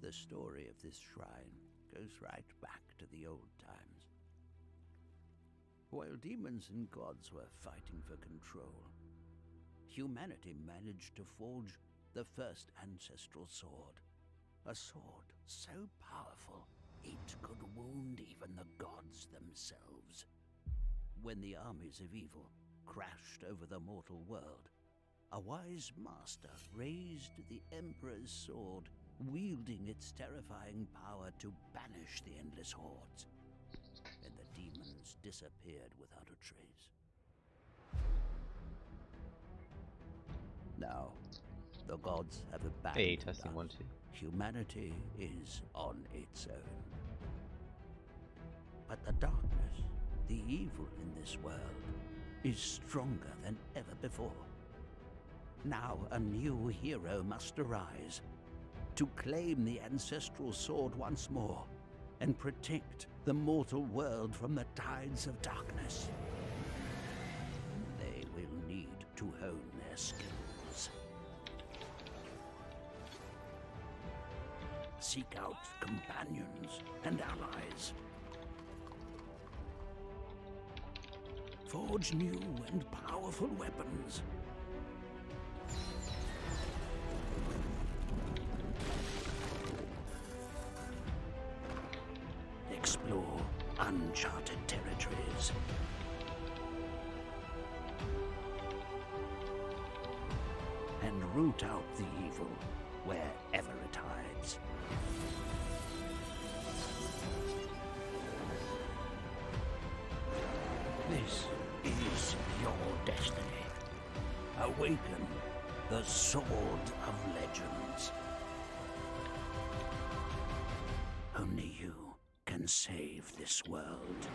The story of this shrine goes right back to the old times. While demons and gods were fighting for control, humanity managed to forge the first ancestral sword. A sword so powerful it could wound even the gods themselves. When the armies of evil crashed over the mortal world, a wise master raised the Emperor's sword, wielding its terrifying power to banish the endless hordes, and the demons disappeared without a trace. Now, the gods have abandoned Hey, testing us. 1, 2. Humanity is on its own. But the darkness, the evil in this world, is stronger than ever before. Now a new hero must arise to claim the ancestral sword once more and protect the mortal world from the tides of darkness. They will need to hone their skills. Seek out companions and allies. Forge new and powerful weapons. Explore uncharted territories. And root out the evil wherever it hides. This is your destiny. Awaken the Sword of Legends. Only you can save this world.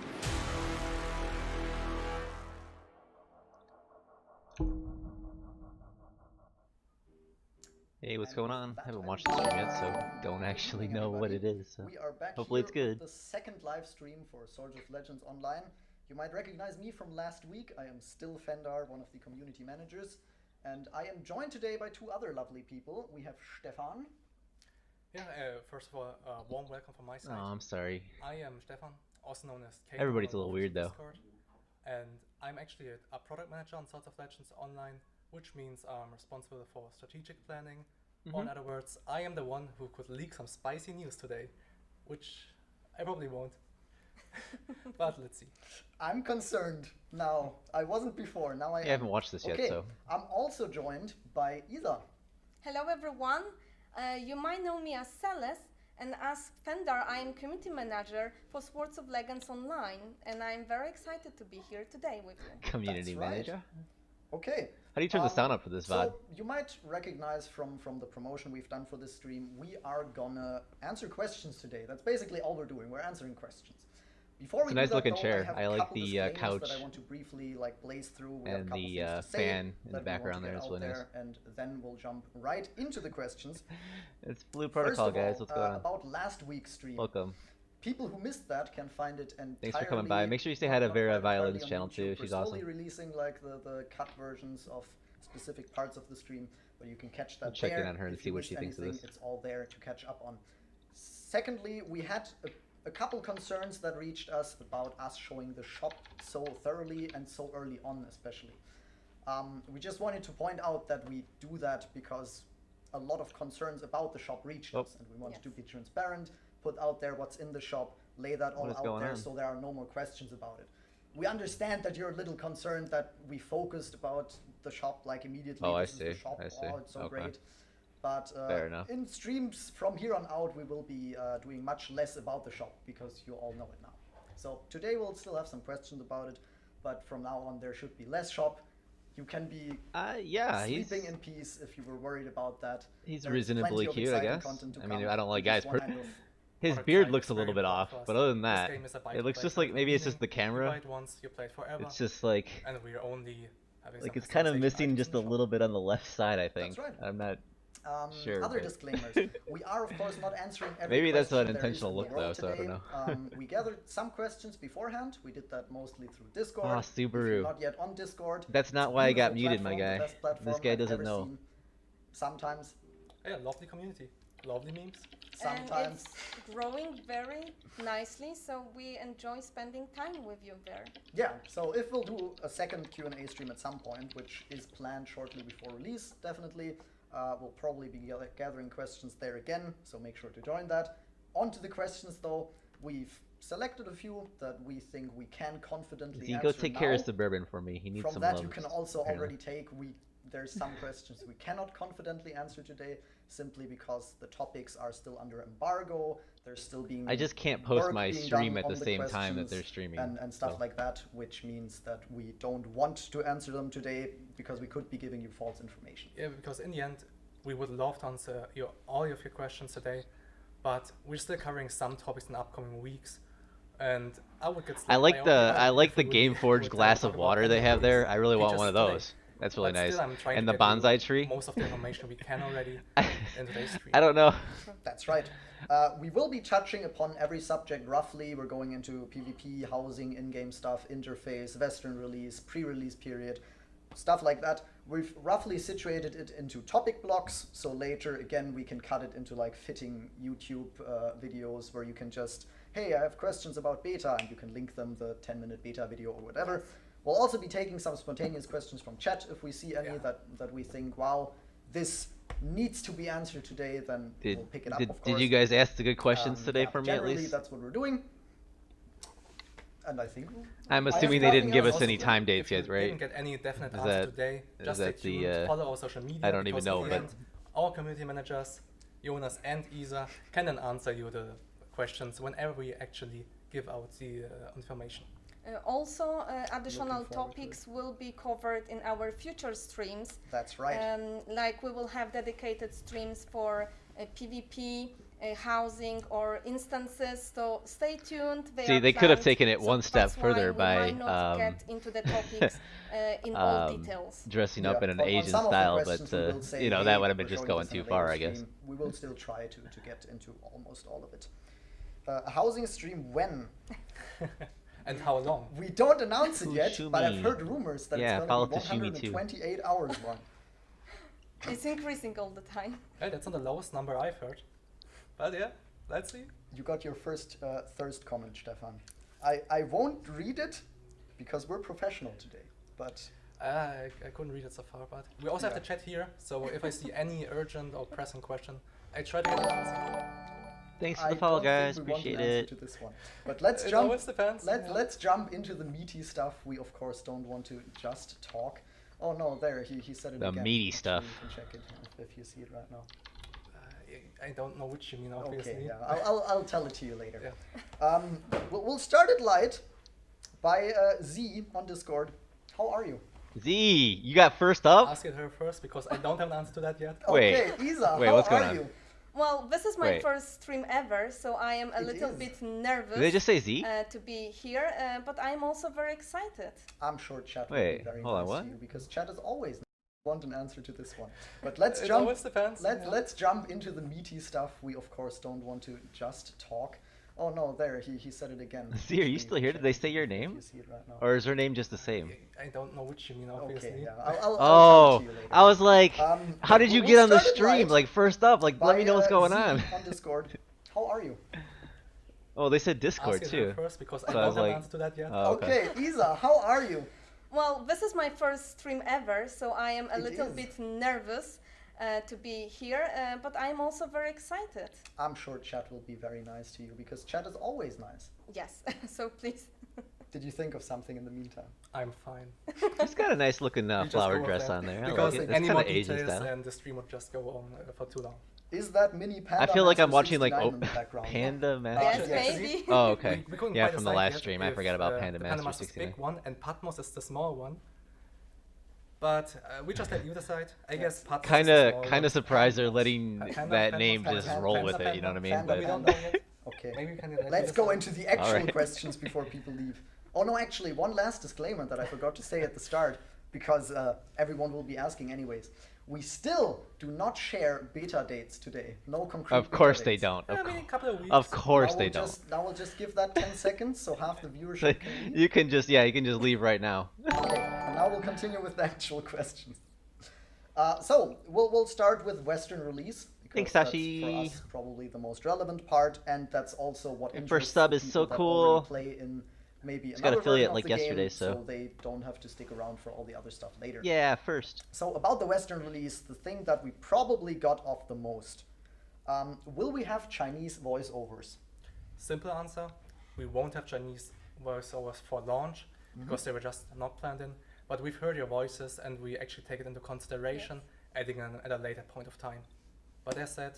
Hey, what's going on? I haven't watched the stream yet, so don't actually know what it is. So We are back hopefully here it's good. with the second live stream for Swords of Legends Online. You might recognize me from last week. I am still Fendar, one of the community managers, and I am joined today by two other lovely people. We have Stefan. Yeah, first of all, warm welcome from my side. Oh, I'm sorry. I am Stefan, also known as Kate. Everybody's a little weird though. Discord, and I'm actually a product manager on Swords of Legends Online, which means I'm responsible for strategic planning. Or in other words, I am the one who could leak some spicy news today, which I probably won't. But let's see. I'm concerned now. I wasn't before, now I am. I haven't watched this yet, Okay, so. I'm also joined by Isa. Hello everyone, you might know me as Celes, and as Fendar I am community manager for Swords of Legends Online, and I'm very excited to be here today with you. Community That's right. manager? Okay. How do you turn the sound up for this VOD? So you might recognize from the promotion we've done for this stream, we are gonna answer questions today. That's basically all we're doing. We're answering questions. Before we It's a nice do that, looking though, chair. have I a like couple the disclaimers couch that I want to briefly blaze through. We have a and couple the things to say fan in the that we want background to there get is out really nice. there, and then we'll jump right into the questions. It's Blue First Protocol, of all, guys. What's going on? about last week's stream. Welcome. People who missed that can find it entirely. Thanks for coming by. Make sure you say hi to not Vera entirely Violin's on channel YouTube. too. We're She's slowly awesome. releasing like the cut versions of specific parts of the stream, but you can catch that We'll check in there. on her and If see you what missed she thinks of anything, this. It's all there to catch up on. Secondly, we had a couple concerns that reached us about us showing the shop so thoroughly and so early on, especially. We just wanted to point out that we do that because a lot of concerns about the shop reached us, and we wanted to be transparent, put out there what's in the shop, lay that all out there so there are no more questions about it. We understand that you're a little concerned that we focused about the shop like immediately. Oh, I This is the see. shop. I see. Oh, it's so Okay. great. But Fair enough. in streams from here on out, we will be doing much less about the shop because you all know it now. So today we'll still have some questions about it, but from now on there should be less shop. You can be Yeah, sleeping in peace if you were worried about that. he's There's reasonably plenty of cute, I exciting guess. content to I mean, come. I don't like We guys. just want kind of His Product beard type looks is a little very bit off, important but for us. other than This that, game is a buy it to looks play just from like the maybe it's just the beginning. You camera. buy it once, you play it forever, It's just like and we're only having some it's kind of customization missing items just in a the shop. little bit on the left side. I think. That's right. I'm not sure. Other but- disclaimers. We are, of course, not answering every Maybe that's question an there is intentional in the look, world though, so I don't today. know. We gathered some questions beforehand. We did that mostly through Discord. Ah, If you're Subaru. not yet on Discord, That's it's not a why I got beautiful muted, my platform, the guy. best platform This guy I've doesn't ever know. seen. Sometimes. Yeah, lovely community, lovely memes. sometimes. And it's growing very nicely, so we enjoy spending time with you there. Yeah, so if we'll do a second Q&A stream at some point, which is planned shortly before release, definitely, we'll probably be gathering questions there again, so make sure to join that. On to the questions though, we've selected a few that we think we can confidently You answer go take care of now. Suburban for me. He needs From some that love. you can also apparently. already take, there's some questions we cannot confidently answer today, simply because the topics are still under embargo, they're still being I just can't post work my being stream done at the on same time that questions they're streaming. and stuff so. like that, which means that we don't want to answer them today because we could be giving you false information. Yeah, because in the end, we would love to answer all of your questions today, but we're still covering some topics in the upcoming weeks. And I would get I like the Game Game Forge glass of water they have there. I really want one of those. That's really nice. And the bonsai tree. Most of the information we can already in today's stream. I don't know. That's right. We will be touching upon every subject roughly. We're going into PvP, housing, in-game stuff, interface, Western release, pre-release period, stuff like that. We've roughly situated it into topic blocks, so later, again, we can cut it into like fitting YouTube videos where you can just, hey, I have questions about beta, and you can link them the 10-minute beta video or whatever. We'll also be taking some spontaneous questions from chat if we see any that we think, wow, this needs to be answered today, then we'll pick it up, of course. Did you guys ask the good questions today for me at generally, least? that's what we're doing. And I think I'm I have assuming they didn't nothing give else us to any say. time dates If you yet, right? didn't get any definite Is answer that- today, is just that stay the, tuned, follow our social media. I don't even because know, in the but- end, our community managers, Jonas and Isa, can then answer you the questions whenever we actually give out the information. Also, additional Looking forward to topics will be covered in our future streams. that's right. Like we will have dedicated streams for PvP, housing, or instances. So stay tuned. See, they could have planned, taken it so one step that's why further we by might not get into the topics in all details. dressing up in an on Asian some of the style, questions but we will say, you know, hey, that would have been we're just showing going this in too a far, later I guess. stream. We will still try to get into almost all of it. A housing stream when? And how long? We don't announce it yet, Shoo but I've me. heard rumors that Yeah, it's follow going to be Tashimi too. 128 hours long. It's increasing all the time. Hey, that's not the lowest number I've heard. But yeah, let's see. You got your first thirst comment, Stefan. I won't read it because we're professional today, but I couldn't read it so far, but we also have Yeah. the chat here, so if I see any urgent or pressing question, I try to get an answer. Thanks for I the follow, don't think guys. we want an Appreciate answer it. to this one. But let's It jump. always depends. yeah. Let's jump into the meaty stuff. We of course don't want to just talk. Oh no, there he said it The again. meaty Actually, stuff. You can check it if you see it right now. I don't know which you mean, obviously. Okay, yeah, I'll tell it to you later. Yeah. We'll start it light by Z on Discord. How are you? Z, you got first up? Ask it her first because I don't have an answer to that yet. Wait. Okay, Isa, Wait, how what's going are on? you? Well, this is my Wait. first stream ever, so I am a It little is. bit nervous Did they just say Z? to be here, but I'm also very excited. I'm sure chat will Wait, be very hold on, nice what? to you because chat is always nice. I want an answer to this one. But let's It jump. always depends. yeah. Let's jump into the meaty stuff. We of course don't want to just talk. Oh no, there he said it again. Z, are you Actually, still here? Did they say your if name? You see it right now. Or is her name just the same? I don't know which you mean, obviously. Okay, yeah. I'll tell it Oh, to you later. I was like, how did you we'll get on the start it stream? light Like first up, like let by, me know what's going Z on. on Discord. How are you? Oh, they said Discord Ask it too. her first because I So I don't was have an like, answer to that yet. Oh, okay. Okay, Isa, how are you? Well, this is my first stream ever, so I am a It little is. bit nervous to be here, but I'm also very excited. I'm sure chat will be very nice to you because chat is always nice. Yes, so please. Did you think of something in the meantime? I'm fine. He's got a nice looking We just flower go with dress that. on there. I Because like it. It's any kind more of Asian details style. and the stream would just go on for too long. Is that mini panda? I feel like I'm Master watching like 69 in the background? Panda Yes, Master. yeah, maybe. Oh, okay. We couldn't Yeah, quite from the decide last yet stream, I if, forgot about the Panda Panda Master Master's 69. big one and Patmos is the small one. But we just let you decide. I guess Patmos is the small Kind one. of surprised they're letting Panda, that Panda, name Panda, just Panda, roll Panda, with it. You know what I mean? Panda, We But don't know yet. Okay. Maybe we can let Let's you go decide. into the actual Alright. questions before people leave. Oh no, actually, one last disclaimer that I forgot to say at the start, because everyone will be asking anyways. We still do not share beta dates today. No concrete. of course beta they dates. don't. I mean, a couple of weeks. Of course Now they we'll don't. Now we'll just give that 10 seconds, so half the viewership can leave. You can just you can just leave right now. Okay, and now we'll continue with the actual questions. So we'll start with Western release because Thanks, that's Sashi. for us probably the most relevant part, and that's also what Your interests first sub the is so people that cool. already play in maybe Just got another affiliate version of like the yesterday, game, so they don't have to stick around for all the other stuff later. yeah, first. So about the Western release, the thing that we probably got off the most, will we have Chinese voiceovers? Simple answer, we won't have Chinese voiceovers for launch because they were just not planned in. But we've heard your voices and we actually take it into consideration, adding them at a later point of time. But as said,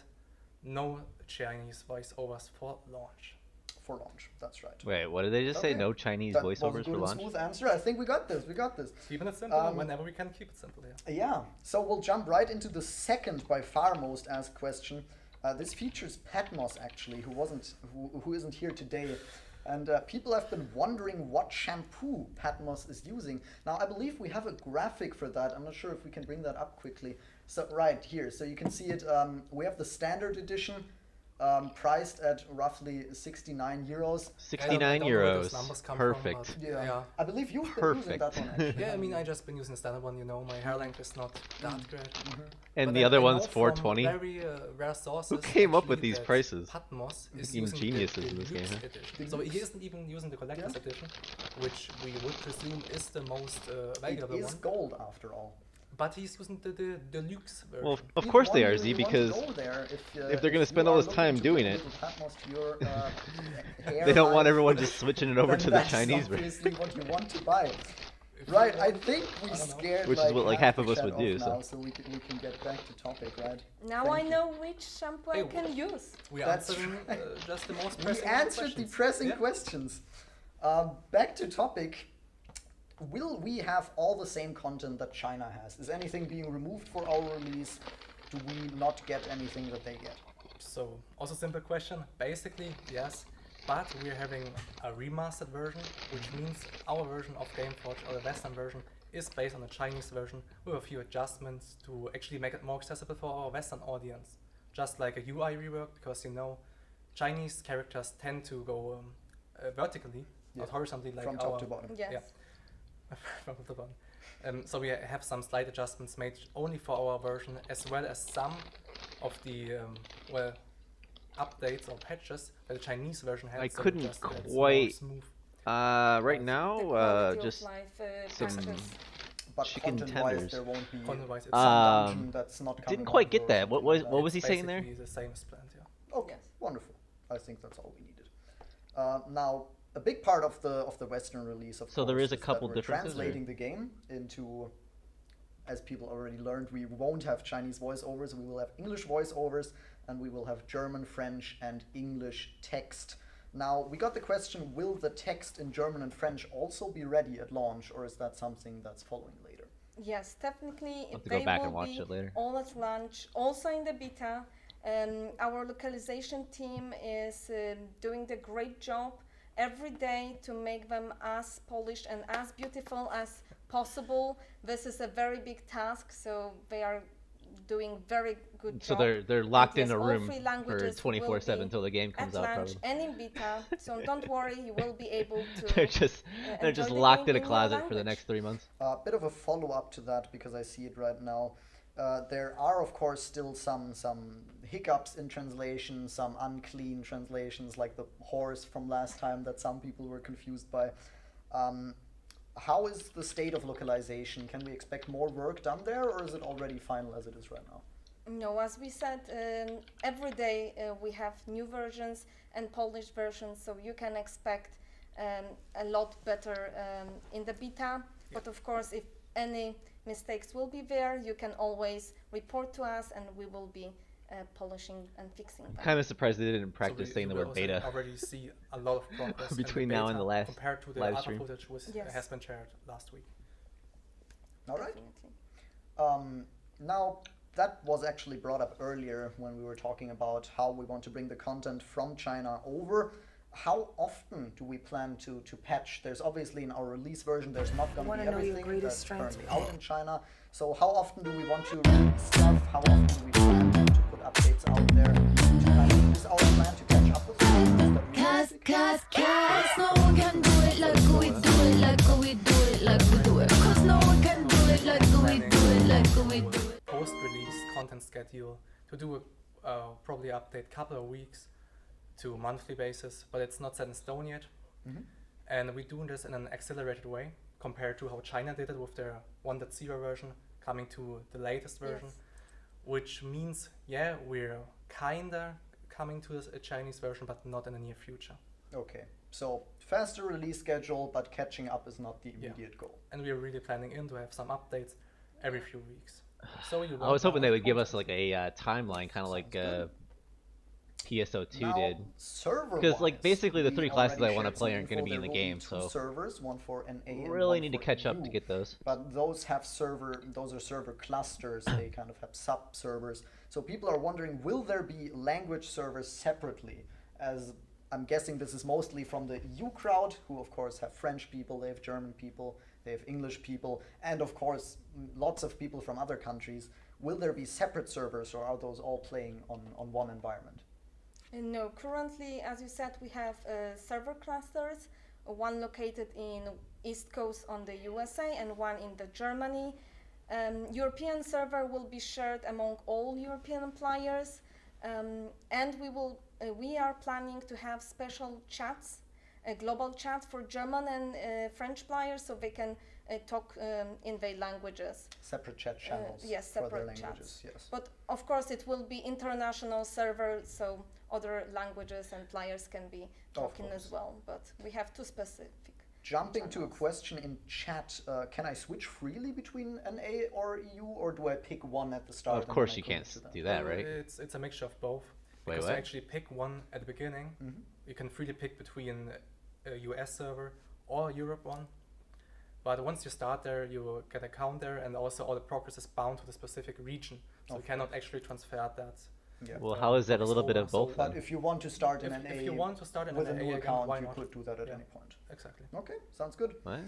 no Chinese voiceovers for launch. For launch, that's right. Wait, what did they just say? Okay. No Chinese That was a voiceovers good for launch? smooth answer. I think we got this. We got this. Keeping it simple whenever we can keep it simple, yeah. Yeah. So we'll jump right into the second, by far most asked question. This features Patmos actually, who isn't here today, and people have been wondering what shampoo Patmos is using. Now I believe we have a graphic for that. I'm not sure if we can bring that up quickly. So right here, so you can see it. We have the standard edition. Priced at roughly 69 euros. 69 euros. Perfect. From, yeah. I believe you've been using that one actually. Yeah, I mean, I just been using the standard one, you know, my hair length is not that great. And But the I other know one's from 420. Very rare sources. Who came up actually with these that prices? Patmos is Fucking using geniuses the in this game, deluxe huh? edition. So he isn't even using the collector's edition, which we would presume is the most valuable It is one. gold after all. But he's using the deluxe version. Well, of course they are, Z, because if they're gonna spend all this time doing it, they don't want everyone just switching it over to the Chinese version. That's obviously what you want to buy. Right, I think we scared Which is what like half of us would do, now, so we can get back to topic, right? Now I know which shampoo I can use. We That's answered right. just the most We pressing answered the questions. pressing Yeah. questions. Back to topic. Will we have all the same content that China has? Is anything being removed for our release? Do we not get anything that they get? So, also simple question. Basically, yes. But we're having a remastered version, which means our version of Gameforge, or the Western version, is based on the Chinese version with a few adjustments to actually make it more accessible for our Western audience. Just like a UI rework, because you know, Chinese characters tend to go vertically, not horizontally like From top to bottom. Yes. Yeah. From the bottom. So we have some slight adjustments made only for our version, as well as some of the updates or patches that the Chinese version has. I so couldn't just, it's more quite- smooth. Right The now, quality of just life, some patches. But chicken content-wise, tenders. there won't be Content-wise, it's some dungeon that's not coming didn't quite out get or that. What something was like what that. was he it's saying there? basically the same as planned, yeah. Okay, Yes. wonderful. I think that's all we needed. Now, a big part of the Western release, of So course, there is a that couple we're differences, or- translating the game into, as people already learned, we won't have Chinese voiceovers. We will have English voiceovers, and we will have German, French, and English text. Now, we got the question: will the text in German and French also be ready at launch, or is that something that's following later? Yes, technically have to they go back will and watch be it later. all at launch, also in the beta. Our localization team is doing the great job every day to make them as polished and as beautiful as possible. This is a very big task, so they are doing very good So job. they're locked And in a yes, all room three for languages will 24/7 be until the game comes at out. launch Probably. and in beta, so don't worry, you will be able to they're just enjoy the locked game in a your closet for the language. next 3 months. A bit of a follow-up to that, because I see it right now. There are, of course, still some hiccups in translation, some unclean translations, like the horse from last time that some people were confused by. How is the state of localization? Can we expect more work done there, or is it already final as it is right now? No, as we said, every day we have new versions and polished versions, so you can expect a lot better in the beta. But of course, if any mistakes will be there, you can always report to us, and we will be polishing and fixing them. Kind of surprised they didn't practice So saying the we word also beta. already see a lot of progress in the Between now and the beta last compared to the live other stream. footage which Yes. has been shared last week. All right. Definitely. Now, that was actually brought up earlier when we were talking about how we want to bring the content from China over. How often do we plan to patch? There's obviously in our release version, there's not going to be everything that's currently out in China. So how often do we want to release stuff? How often do we plan to put updates out there? Is our plan to catch up with the versions that we Cause no one can do it like we do it, like we do it, like we do it. Cause no one can do it like we do it, like we do it. Post-release content schedule to do probably update couple of weeks to monthly basis, but it's not set in stone yet. And we're doing this in an accelerated way compared to how China did it with their 1.0 version coming to the latest version, which means, yeah, we're kinda coming to a Chinese version, but not in the near future. Okay, so faster release schedule, but catching up is not the immediate goal. And we're really planning to have some updates every few weeks. So you I was hoping they would give us like a timeline, kind of like PSO2 now, did. Server Because like basically the we 3 classes I already want to shared play some aren't going to info. be in the There will game, be two so servers, one for NA and really one need to for catch up to EU. get those. But those have those are server clusters. They kind of have sub servers. So people are wondering, will there be language servers separately? As I'm guessing this is mostly from the EU crowd, who of course have French people, they have German people, they have English people, and of course lots of people from other countries. Will there be separate servers, or are those all playing on one environment? No, currently, as you said, we have server clusters, one located in East Coast on the USA and one in the Germany. European server will be shared among all European players, and we are planning to have special chats, global chats for German and French players, so they can talk in their languages. Separate chat channels yes, for their separate languages, chats. yes. But of course it will be international server, so other languages and players can be talking as well, but we have two specific Jumping to a channels. question in chat, can I switch freely between NA or EU, or do I pick one at the start? Of course you can't do that, right? It's a mixture of both. Wait, Because what? you actually pick one at the beginning. You can freely pick between a US server or a Europe one. But once you start there, you get a counter, and also all the progress is bound to the specific region. So you cannot actually transfer that. Yeah. Well, how is that a little bit of both But then? if you want to start in NA If you want to start in with a NA new again, account, why you not? could do that at Yeah. any point. Exactly. Okay, sounds good. What?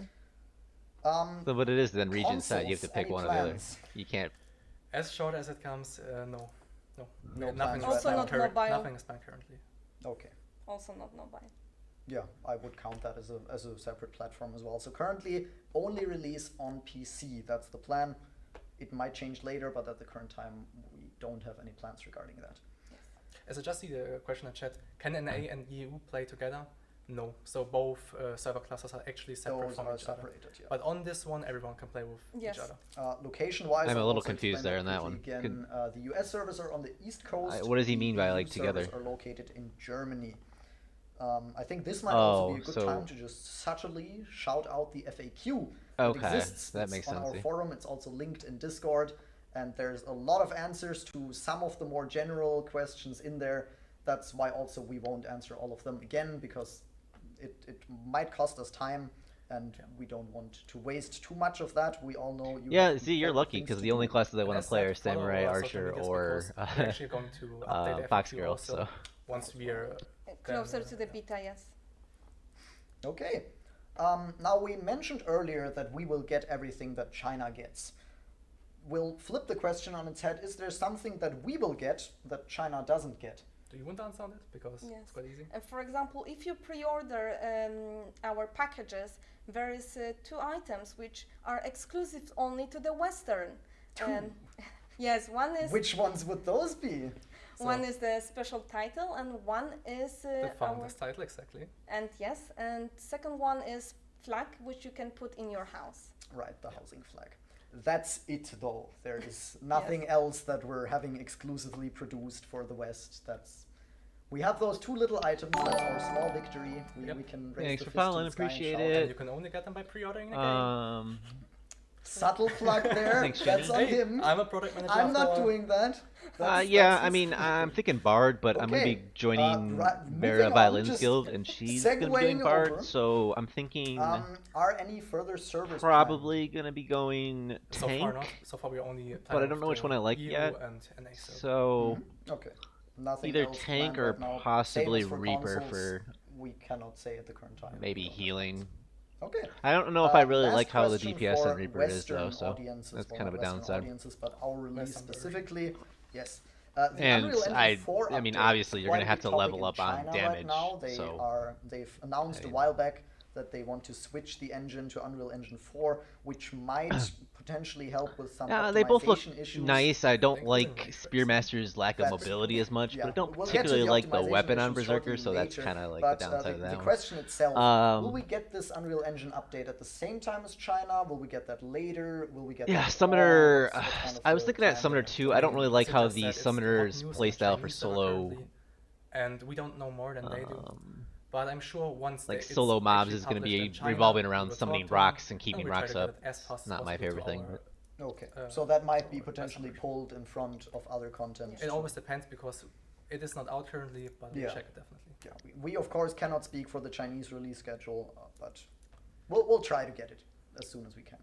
Um, So what it is then region set, you have to consoles, pick any one or the other. plans? You can't. As short as it comes, no. No Nothing plans is right Also now. not mobile. Nothing is planned currently. Okay. Also not mobile. Yeah, I would count that as a separate platform as well. So currently, only release on PC. That's the plan. It might change later, but at the current time, we don't have any plans regarding that. As I just see the question in chat, can NA and EU play together? No. So both server clusters are actually separate Those from are each other. separated, yeah. But on this one, everyone can play with Yes. each other. Location-wise, I'm a I'll little also confused explain there on that quickly one. Again, the US servers are on the East Coast. What does he mean by, The like, EU servers together? are located in Germany. I think this might also be a good so- time to just subtly shout out the FAQ Okay, that exists. that It's makes on sense, our yeah. forum. It's also linked in Discord, and there's a lot of answers to some of the more general questions in there. That's why also we won't answer all of them again, because it might cost us time, and we don't want to waste too much of that. We all know you Yeah, have see, you're important lucky things because to the only do. classes I want As to play said, are follow Samurai, our social Archer, medias or because we're actually going to update the Fox FAQ Girl. also So once we are Closer then, to the beta, yes. Okay. Now we mentioned earlier that we will get everything that China gets. We'll flip the question on its head. Is there something that we will get that China doesn't get? Do you want to answer on it? Because Yes. it's quite easy. For example, if you pre-order our packages, there is two items which are exclusive only to the Western. Yes, one is Which ones would those be? one is the special title, and one is The our founder's title, exactly. and yes, and second one is flag which you can put in your house. Right, the housing flag. That's it, though. There is nothing else that we're having exclusively produced for the West. We have those two little items. That's our small victory. We can raise Thanks the for fist to following, the sky and appreciate shout. it. And you can only get them by pre-ordering the game. Subtle plug there. Thanks, That's on Jenny. him. I'm a product manager. I'm after not all. doing that. That's yeah, I his mean, thing. I'm thinking Bard, but I'm gonna Okay, be joining moving Vera on, Violin's just guild, and she's gonna be segueing doing Bard, over. so I'm thinking Are any further servers probably gonna be going So tank. far not. So far we're only But I playing don't know with which the one I like EU yet. And NA, So planned? Okay. Nothing either else tank planned or right now. possibly Same as for Reaper consoles, for we cannot say at the current time. maybe We don't have healing. that. Okay. I don't know if I really Last like how the question DPS for on Reaper is though, Western so audiences, that's well, kind of a not Western downside. Audiences, but our release Western version. specifically, yes. The And Unreal Engine 4 I mean, update, obviously you're quite gonna a have big to topic level in up on China damage, Right now. so They've announced I a mean, while back that they want to switch the engine to Unreal Engine 4, which might potentially help with some They both look optimization issues. nice. I don't like Spearmaster's lack of mobility as much, but I don't particularly like the weapon on Berserker, so that's kind of like the downside of that the one. question itself, will we get this Unreal Engine update at the same time as China? Will we get that later? Will we get that Summoner... what kind of I was thinking at time Summoner there? 2, I don't really like As I how just the said, it's Summoner's hot news on playstyle for Chinese server solo... currently, and we don't know more than they do. But I'm sure once like it's solo mobs actually is going to published be in China, revolving we around will summoning talk to rocks them, and keeping we try rocks to get up. it as fast as Not my possible favorite to thing. our, Okay, uh, so that might be our potentially customer. pulled in front of other content. It always depends because it is not out currently, but we'll check it definitely. Yeah, we of course cannot speak for the Chinese release schedule, but we'll try to get it as soon as we can.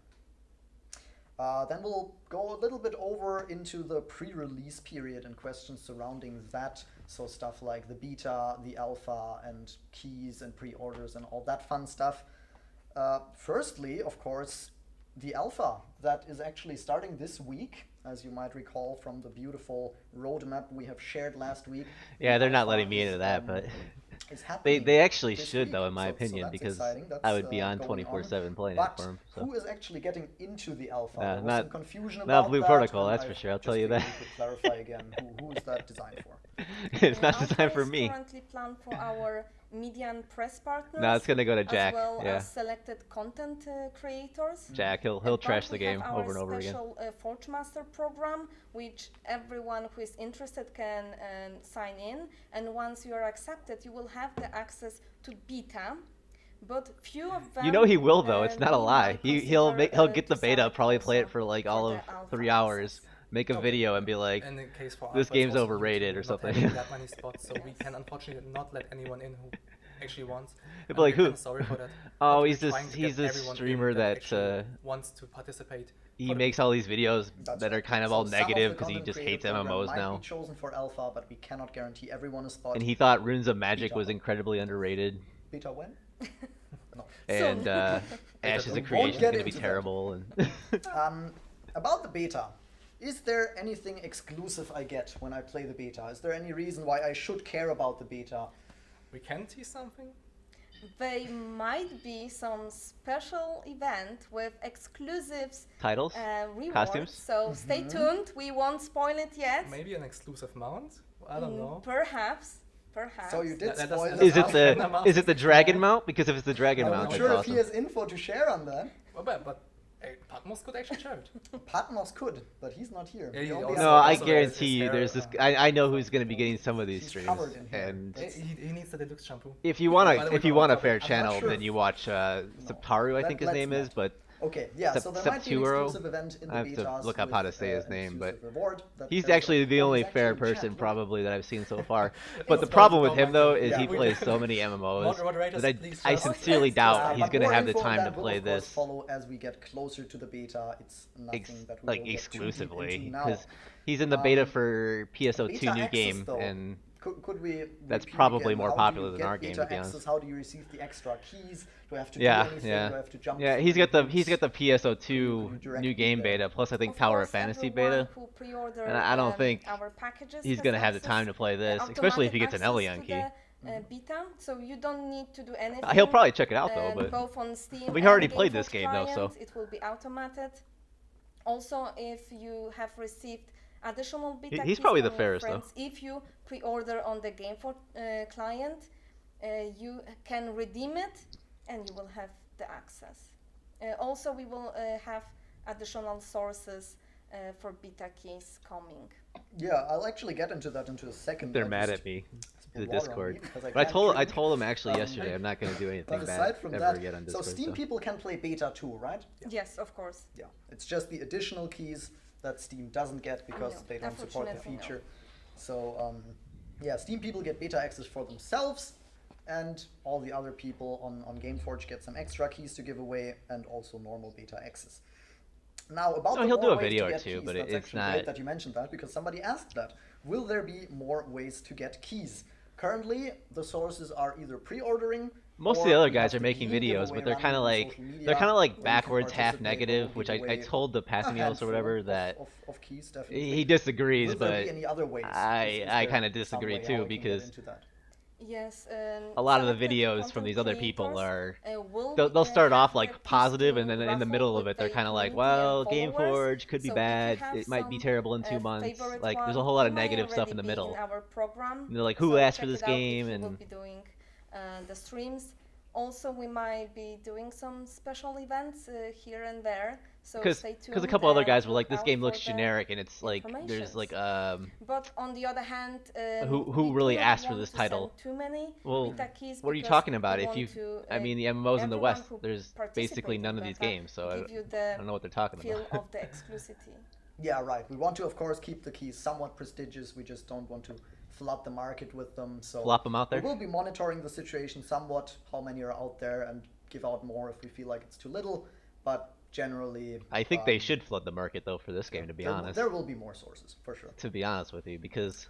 Then we'll go a little bit over into the pre-release period and questions surrounding that. So stuff like the beta, the alpha, and keys and pre-orders and all that fun stuff. Firstly, of course, the alpha that is actually starting this week, as you might recall from the beautiful roadmap we have shared last week. Yeah, they're not Alpha letting me is, into that, but is happening they actually this should week, though, in my so opinion, that's because exciting. That's, I would be on going 24/7 playing But it for them. So. who is actually getting into the alpha? Yeah, There was not- some confusion not about Blue that, Protocol, and that's for I sure, I'll just tell you figured that. we could clarify again who is that designed for. It's not Alpha designed for is me. currently planned for our media and press partners. No, it's gonna go to Jack. As well Yeah, as selected content creators. Jack. He'll And trash but the we have game our over and over again. special Forge Master program, which everyone who is interested can sign in. And once you are accepted, you will have the access to beta. But few of them. You know he will though. It's not a we lie. might He'll consider, get to the beta, select probably play it also for like for all the of alpha 3 access. hours, make a video and be like, And in case for this alpha, it's game's also overrated YouTube or not something. having that many spots, so we can unfortunately not let anyone in who actually wants. He'll be like, we're who? kinda sorry for that. Oh, but we're he's this- trying to he's get this everyone in streamer that, actually wants to participate. he for the makes all these videos That's that are right. kind of So all some of negative the because he content just creator hates program MMOs might now. be chosen for alpha, but we cannot guarantee everyone a spot. And he thought Runes of Magic Beta. was incredibly underrated. Beta when? No. And Ashes We of won't Creation is get gonna be into that. terrible. And About the beta, is there anything exclusive I get when I play the beta? Is there any reason why I should care about the beta? We can tease something. There might be some special event with exclusives titles, rewards. costumes. So stay tuned. We won't spoil it yet. Maybe an exclusive mount. I don't know. Perhaps. So you did That spoil doesn't- the Is it mount. the dragon mount? Because if it's the dragon I'm mount, not that's sure if awesome. he has info to share on that. Well, but Patmos could actually share it. Patmos could, but he's not here. Yeah, He he only also- has No, the I also guarantee his you, hair, there's this. I know who's gonna be getting some of these He's streams, covered in hair. and He needs the deluxe shampoo. if you By want the a way, we're want a not fair talking- I'm not channel, sure then you watch Septaru, I think his let's name is, not. but Okay, yeah, so there might be an Septuaro? exclusive event in the I have to betas look up with, how to say his an name, but exclusive reward that he's tells actually us- the oh, only he's fair actually in person chat, probably that I've seen so far. It's But the not problem with about him though Michael. is Yeah, he we- plays so many MMOs Moderators, that please I just- sincerely Okay. doubt he's but gonna more have the info on time to that will, play of course, this follow as we get closer to the beta. It's nothing that we like will get too deep exclusively into now. because he's in the beta Um, for PSO2 beta new access, game, though. and Could we That's repeat probably again, more how do popular you than get our game, beta to be access? honest. How do you receive the extra keys? Do I have to yeah, do anything? yeah, Do I have to jump yeah. through He's got the hoops? PSO2 you directly new game do that? beta, plus I think Of Tower course, of Fantasy everyone beta. who pre-ordered, And I don't think our packages He's has gonna have the access, time to play this, especially if he gets an automatic Elion access key. to the, beta, so you don't need to do anything. He'll probably check it out though, but both on Steam we and already played this Gameforge game, though, so- client, it will be automated. Also, if you have received additional beta he's keys probably from the your fairest, though. friends, if you pre-order on the Gameforge client, you can redeem it, and you will have the access. Also, we will have additional sources for beta keys coming. Yeah, I'll actually get into that into a second. they're I mad just at me. spilled The water on Discord. me because But I can't told drink. him actually yesterday I'm not gonna do anything But bad aside from ever that, again on so Discord. Steam people can play beta too, right? Yes, of course. Yeah, it's just the additional keys that Steam doesn't get because No, they don't support the unfortunately, no. feature. So yeah, Steam people get beta access for themselves, and all the other people on Gameforge get some extra keys to give away, and also normal beta access. Now about No, the he'll more do a ways to video or get two, keys, but that's it's actually not- great that you mentioned that because somebody asked that. Will there be more ways to get keys? Currently, the sources are either pre-ordering. Most of or the other we guys have are the making Beam videos, giveaway but they're running kind of on like social media, they're kind of where like you can backwards, half participate in a negative, which I giveaway told the a Pasamios handful or whatever of- that of keys, definitely. he disagrees, Will there but be any other ways? I Is there kinda some disagree way too, how I can get because into that? Yes. A lot of the Selected videos from content these other people creators, are will they'll start have off the like piece positive, to and then in the raffle middle of with it they're their kind of like, community and well, followers. Gameforge could be So if you bad, have it might be some terrible in 2 months. favorite Like there's a one, whole lot you of might negative stuff already in the be middle. in our program. And they're like, who So asked for check this it out game? if you will And be doing the streams. Also, we might be doing some special events here and there. So stay tuned. Because a couple other and guys were look like, this out game for looks the generic, and it's like there's like But on the other hand, who we really do not asked for want this to title? send too many Well, beta keys what are you because talking about? we If want you, to, I mean, the MMOs in the everyone West, who there's basically participate none in of these beta games, so give you I the don't know what they're talking feel about. of the exclusivity. Yeah, right. We want to, of course, keep the keys somewhat prestigious. We just don't want to flood the market with them. So Flop them out there? we will be monitoring the situation somewhat, how many are out there, and give out more if we feel like it's too little. But generally, I think they should flood the market though for this game, to be honest. There will be more sources for sure. To be honest with you, because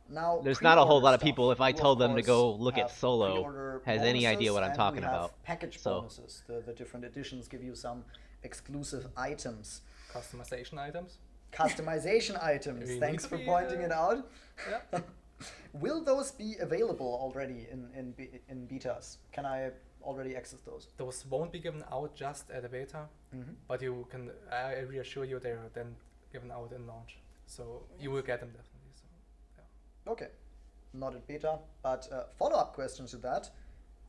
Now there's not a whole lot of pre-order people. If stuff, I we will, told of them to course, go look at have Solo, pre-order has any idea bonuses, what I'm and talking we have about. package So bonuses. The different editions give you some exclusive items. Customization items. Customization items. We Thanks need for to be, pointing it out. Yeah. Will those be available already in betas? Can I already access those? Those won't be given out just at a beta, but you can. I reassure you, they are then given out in launch, so you will get them definitely. So, yeah. Okay, not at beta, but follow-up question to that.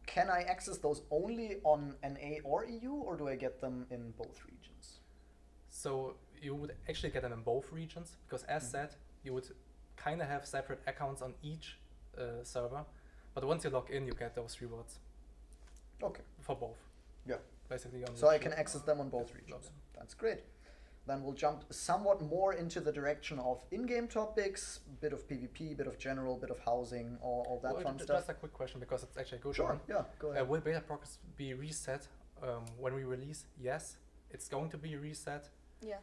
Can I access those only on NA or EU, or do I get them in both regions? So you would actually get them in both regions, because as said, you would kind of have separate accounts on each server, but once you log in, you get those rewards. Okay. For both. Yeah. Basically on So I can access them on both regions. That's great. Then we'll jump somewhat more into the direction of in-game topics, bit of PvP, bit of general, bit of housing, all that fun stuff. Just a quick question, because it's actually a good Sure, one. yeah, go ahead. Will beta progress be reset when we release? Yes, it's going to be reset. Yes.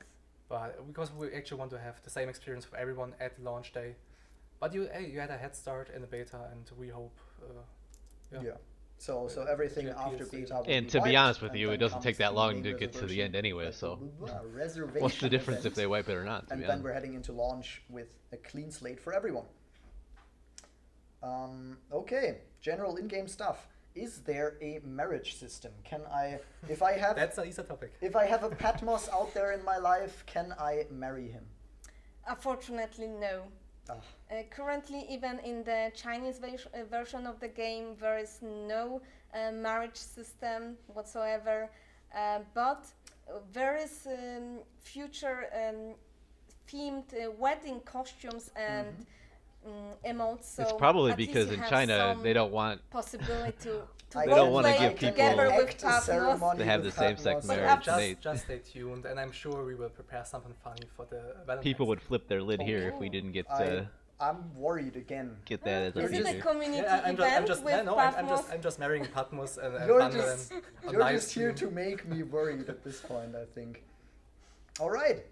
But because we actually want to have the same experience for everyone at launch day. But you had a head start in the beta, and we hope. Yeah. So everything after beta. Will and be to be wiped, honest with and you, then it doesn't comes take that the long main to get to the version, end anyway. like So reservation what's the difference event. if they wipe it or not? To And be then honest. we're heading into launch with a clean slate for everyone. Okay, general in-game stuff. Is there a marriage system? Can I, if I have, That's an easy topic. if I have a Patmos out there in my life, can I marry him? Unfortunately, no. Ah. Currently, even in the Chinese version of the game, there is no marriage system whatsoever. But there is future themed wedding costumes and emotes. So It's probably at least because you in have China some they don't want possibility to I They don't wanna roleplay give people- together with Enact a Patmos. ceremony to have with the same-sex Patmos. marriage. But Just stay tuned, and I'm sure we will prepare something funny for the Valentine's People would Day. flip their lid here if we didn't get I'm worried again. get that as a Is it a feature. community Yeah, event with Patmos? I'm just marrying Patmos and You're Thunder just, and on you're live just here stream. to make me worried at this point, I think. All right.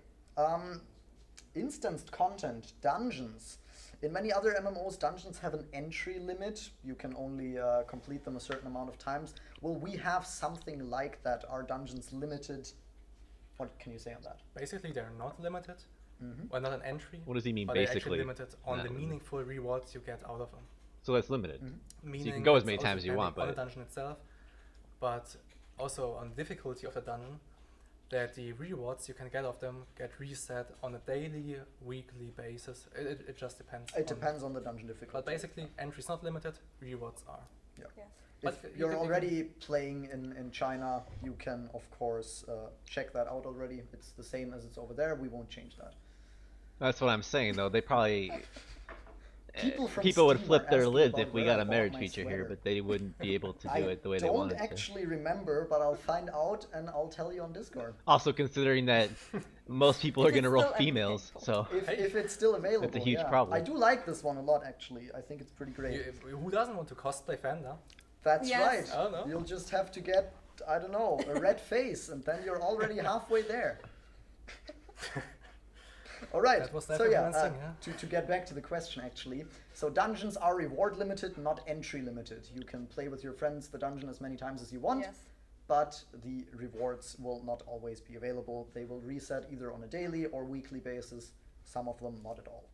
Instanced content, dungeons. In many other MMOs, dungeons have an entry limit. You can only complete them a certain amount of times. Will we have something like that? Are dungeons limited? What can you say on that? Basically, they're not limited. Well, not an entry. What does he mean, but they're basically? actually limited on Not the limited. meaningful rewards you get out of them. So that's limited. Meaning can go as it's many also times as you depending want, on but- the dungeon itself, but also on the difficulty of the dungeon, that the rewards you can get of them get reset on a daily, weekly basis. It just depends. It depends on the dungeon difficulty. But basically, entry's not limited, rewards are. Yeah. Yes. If But you you're can- already playing in China, you can, of course, check that out already. It's the same as it's over there. We won't change that. That's what I'm saying though. They probably People from people would Steam flip are their asking lids about if we where got I a bought marriage my feature here, sweater. but they wouldn't be able to do it the way they I wanted don't to. actually remember, but I'll find out and I'll tell you on Discord. Also considering that most people are If going to it's roll still females, so If it's still available. That's a huge yeah. problem. I do like this one a lot, actually. I think it's pretty great. Who doesn't want to cosplay Fender? That's Yes. right. Oh, no. You'll just have to get, I don't know, a red face, and then you're already halfway there. All right. That was So definitely yeah, one thing, yeah. to get back to the question, actually. So dungeons are reward limited, not entry limited. You can play with your friends the dungeon as many times as you want. Yes. But the rewards will not always be available. They will reset either on a daily or weekly basis, some of them not at all.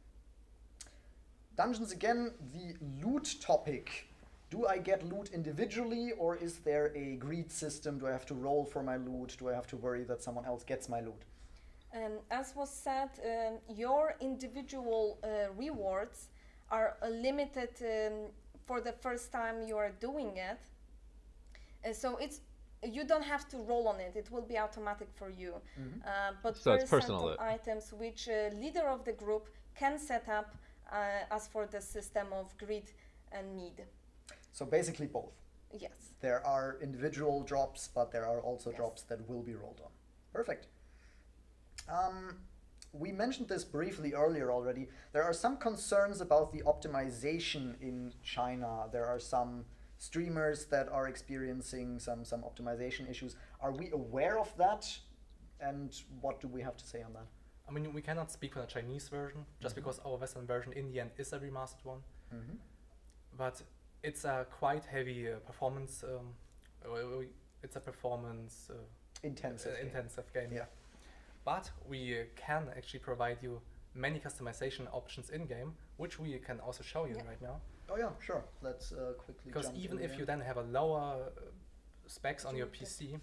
Dungeons again, the loot topic. Do I get loot individually, or is there a greed system? Do I have to roll for my loot? Do I have to worry that someone else gets my loot? As was said, your individual rewards are limited for the first time you are doing it. So you don't have to roll on it. It will be automatic for you. But So there it's are personal certain loot. items which leader of the group can set up as for the system of greed and need. So basically both. Yes. There are individual drops, but there are also Yes. drops that will be rolled on. Perfect. We mentioned this briefly earlier already. There are some concerns about the optimization in China. There are some streamers that are experiencing some optimization issues. Are we aware of that? And what do we have to say on that? I mean, we cannot speak for the Chinese version, just because our Western version in the end is a remastered one. But it's a quite heavy performance. It's a performance intensive game. Yeah. But we can actually provide you many customization options in game, which we can also show you right now. Oh yeah, sure. Let's quickly. Because jump even in if there. you then have a lower specs on your PC.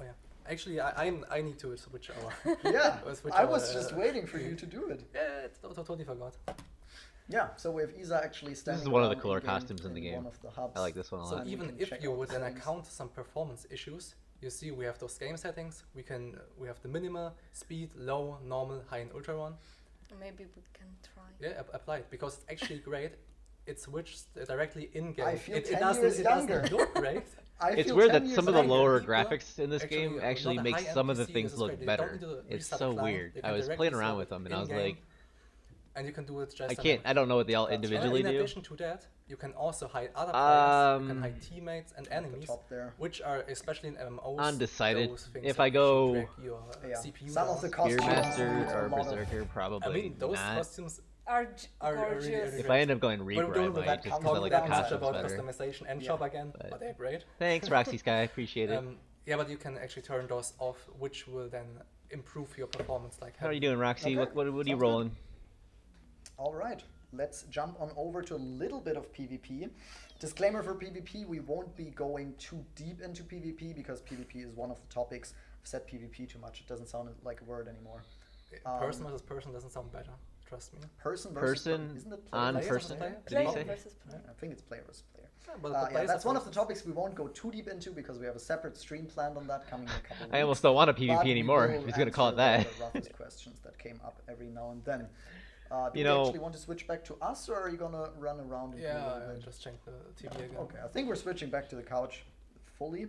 Oh yeah. Actually, I need to switch over. Yeah, switch I over, was just waiting for you to do it. Yeah, totally forgot. Yeah, so we have Isa actually standing. This is one of the around cooler in-game costumes in the game. One of the hubs. I like this one a So lot. we even can if check you out would then things. encounter some performance issues, you see we have those game settings. We have the minimal, speed, low, normal, high, and ultra one. Maybe we can try. Yeah, apply it because it's actually great. It switches directly in game. I feel it 10 doesn't, years it doesn't younger. look great. It's feel weird 10 that years some of the younger. lower People graphics in this game actually not a makes high-end some of the PC, things this is look great. You don't better. need to It's restart so the client. weird. You I can was directly playing around solve with it them and I was in-game, like, and you can do it just. I can't. I don't know what they all That's individually in do. addition to that, you can also hide other players. You can hide teammates and At the enemies, top there. which are especially in MMOs. Undecided. those things If that I actually go drag your Yeah. CPU Some down. of the costumes. Spearmaster need a or lot of- Berserker, probably I mean, those not. costumes Are are gorgeous. really If I end up going But Reaper, we I don't know might that just because I comes like down the to much costumes about better. customization and Yeah. shop again, But- but they're great. Thanks, Roxy Sky. Appreciate it. Yeah, but you can actually turn those off, which will then improve your performance. Like How are you doing, Roxy? Okay. What are you Sounds good. rolling? All right, let's jump on over to a little bit of PvP. Disclaimer for PvP, we won't be going too deep into PvP because PvP is one of the topics. I've said PvP too much, it doesn't sound like a word anymore. Person versus person doesn't sound better. Trust me. Person versus Person isn't it player on versus person? player? Did he Player say? versus player. I think it's player versus player. Yeah, but Yeah, players that's are one of the versus- topics we won't go too deep into because we have a separate stream planned on that coming in a couple of weeks. I almost don't want a PvP But we anymore. will If he's gonna call it answer all that. the roughest questions that came up every now and then. Do You you know- actually want to switch back to us, or are you gonna run around? And do a Yeah, little I bit? just changed the TV again. Okay, I think we're switching back to the couch fully.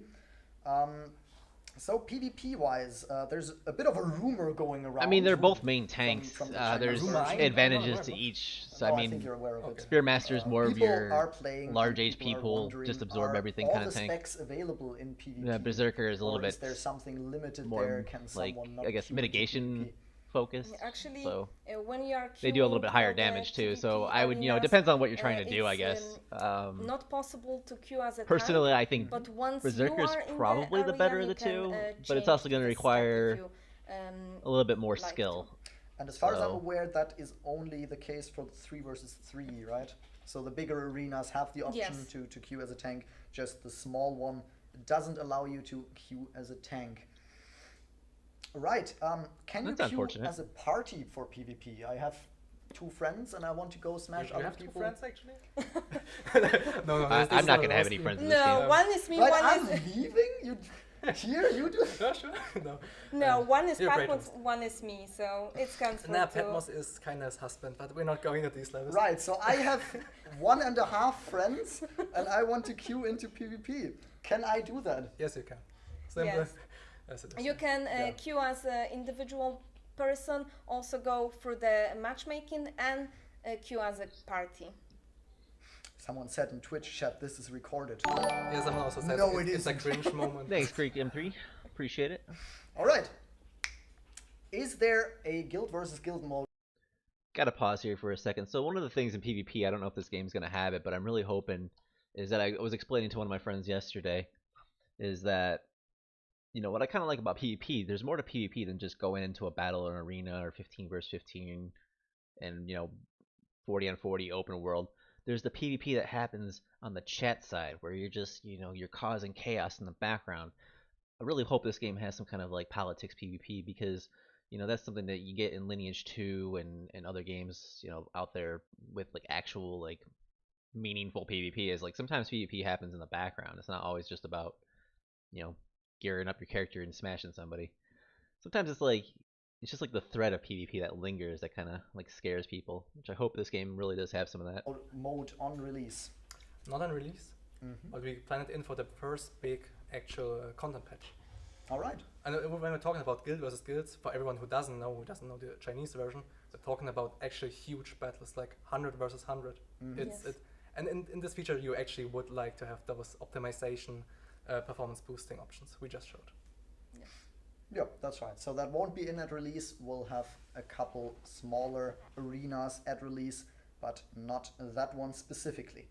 So PvP wise, there's a bit of a rumor going around. I mean, they're both main tanks. from the China There's version. I'm advantages not to aware each. Oh, So I think mean, you're aware of Okay. it. Spearmaster's more of People your are playing, large and HP are pool, wondering, just absorb are everything all kind the of tank. specs available in PvP? Yeah, Berserker is a little Or bit is there something limited more there? Can like, someone not I guess, queue into mitigation PvP? focused. Actually, So when you are they do a little queuing bit higher for the damage too. So PvP I would, it arenas, depends on what you're trying to do, I it's, guess. not possible to queue as a Personally, tank, I think but once Berserker's you are in probably the area, better of you the can, two, but it's change also to going to the stack if require you, a little bit more like skill. And as far as I'm So- aware, that is only the case for 3 versus 3, right? So the bigger arenas have the option Yes. to queue as a tank. Just the small one doesn't allow you to queue as a tank. Right. Can That's you queue unfortunate. as a party for PvP? I have 2 friends and I want to go smash You other have two people. friends actually? no, I'm not going to have any friends in this No, game. one is me, Right, one I'm is leaving? You here? You do? Yeah, sure. No. no, one is You're great Patmos, one is me. So it's comes Nah, for two. Patmos is Kaina's husband, but we're not going at these levels. Right, so I have 1.5 friends and I want to queue into PvP. Can I do that? Yes, you can. Simple Yes. as it is. You can Yeah. queue as an individual person, also go through the matchmaking and queue as a party. Someone said in Twitch chat, this is recorded. Yeah, someone also said No, it's a isn't. cringe moment. Thanks, Creek M3. Appreciate it. All right. Is there a guild versus guild mode? Gotta pause here for a second. So one of the things in PvP, I don't know if this game's gonna have it, but I'm really hoping, is that I was explaining to one of my friends yesterday, is that, what I kind of like about PvP, there's more to PvP than just going into a battle or an arena or 15 versus 15 and, 40 on 40 open world. There's the PvP that happens on the chat side where you're just, you're causing chaos in the background. I really hope this game has some kind of like politics PvP because, that's something that you get in Lineage 2 and other games, out there with like actual like meaningful PvP is like sometimes PvP happens in the background. It's not always just about, gearing up your character and smashing somebody. Sometimes it's just like the threat of PvP that lingers that kind of like scares people, which I hope this game really does have some of that. Mode on release. Not on release, but we plan it in for the first big actual content patch. All right. And when we're talking about guild versus guilds, for everyone who doesn't know the Chinese version, we're talking about actually huge battles, like 100 versus 100. And in this feature, you actually would like to have those optimization, performance boosting options we just showed. Yeah, that's right. So that won't be in at release. We'll have a couple smaller arenas at release, but not that one specifically.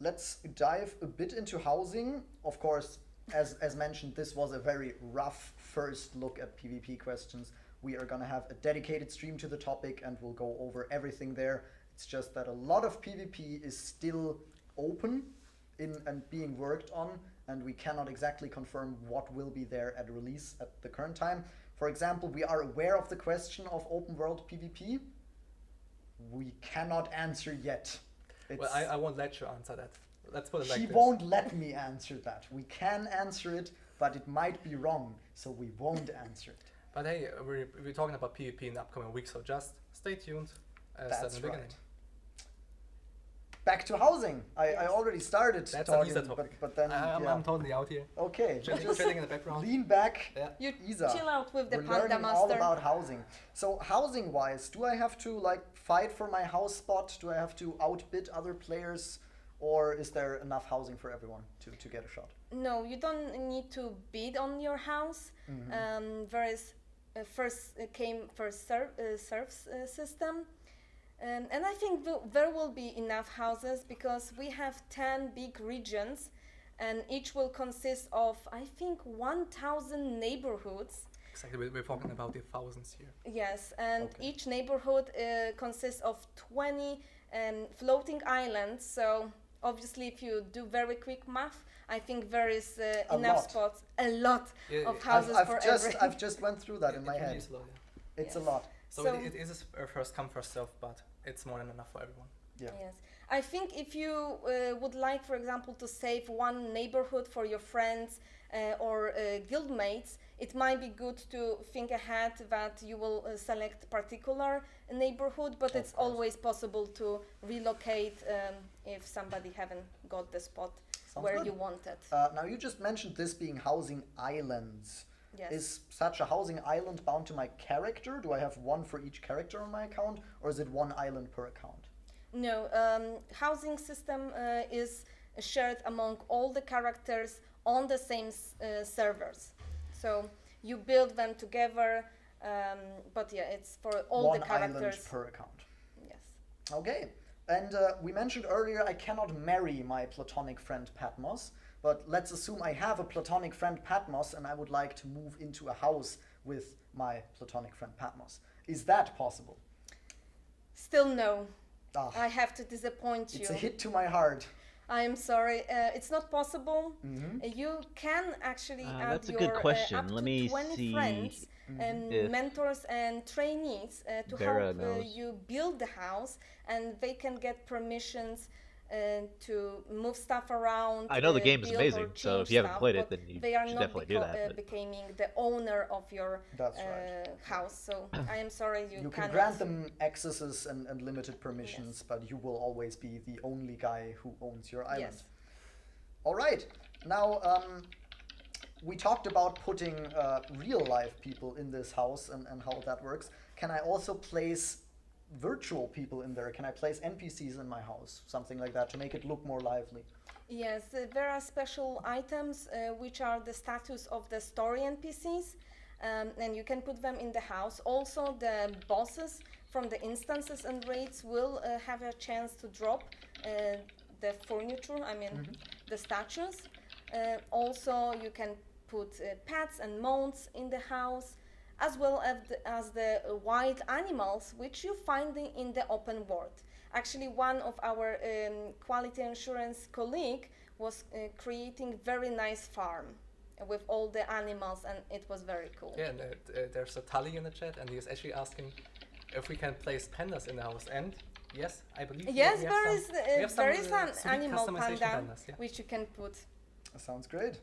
Let's dive a bit into housing. Of course, as mentioned, this was a very rough first look at PvP questions. We are going to have a dedicated stream to the topic and we'll go over everything there. It's just that a lot of PvP is still open and being worked on, and we cannot exactly confirm what will be there at release at the current time. For example, we are aware of the question of open world PvP. We cannot answer yet. Well, I won't let you answer that. Let's put it like this. She won't let me answer that. We can answer it, but it might be wrong, so we won't answer it. But hey, we're talking about PvP in the upcoming weeks, so just stay tuned. That's right. Back to housing. I already started talking, but then I'm totally out here. Okay, just chilling in the background. Lean back. Yeah. You Isa. chill out with the We're Panda learning Master. all about housing. So housing-wise, do I have to like fight for my house spot? Do I have to outbid other players, or is there enough housing for everyone to get a shot? No, you don't need to bid on your house. There is a first came first serves system. And I think there will be enough houses because we have 10 big regions and each will consist of, I think, 1,000 neighborhoods. Exactly, we're talking about the thousands here. Yes, and each neighborhood consists of 20 floating islands. So obviously if you do very quick math, I think there is enough spots, a lot of houses for everyone. I've just went through that in my head. It's a lot. So it is a first come first serve, but it's more than enough for everyone. Yeah. Yes. I think if you would like, for example, to save one neighborhood for your friends or guildmates, it might be good to think ahead that you will select particular neighborhood, but it's always possible to relocate if somebody haven't got the spot where you want it. Now you just mentioned this being housing islands. Yes. Is such a housing island bound to my character? Do I have one for each character on my account, or is it one island per account? No, housing system is shared among all the characters on the same servers. So you build them together, but yeah, it's for all the characters. One island per account. Yes. Okay, and we mentioned earlier I cannot marry my platonic friend Patmos. But let's assume I have a platonic friend Patmos and I would like to move into a house with my platonic friend Patmos. Is that possible? Still no. I have to disappoint you. It's a hit to my heart. I am sorry. It's not possible. You can actually add that's a your good question. up to Let me 20 see friends and mentors and trainees to Vera help you build the house, and they can get permissions to move stuff around. I know the game is build amazing, or so if change you haven't stuff, played it, but then you they are should not definitely do that. But becoming the owner of your That's right. house. So I am sorry, you can cannot. grant them accesses and limited permissions, but you will always be the only guy who owns your island. Yes. All right. Now, we talked about putting real life people in this house and how that works. Can I also place virtual people in there? Can I place NPCs in my house? Something like that to make it look more lively. Yes, there are special items which are the status of the story NPCs, and you can put them in the house. Also, the bosses from the instances and raids will have a chance to drop the furniture, the statues. Also, you can put pets and mounts in the house. as well as the wild animals which you find in the open world. Actually, one of our quality assurance colleague was creating very nice farm with all the animals, and it was very cool. Yeah, and there's a Tully in the chat, and he is actually asking if we can place pandas in the house. And yes, I believe Yes, we there have is some, we have there is some, an sweet animal customization panda pandas, yeah. which you can put. Sounds great.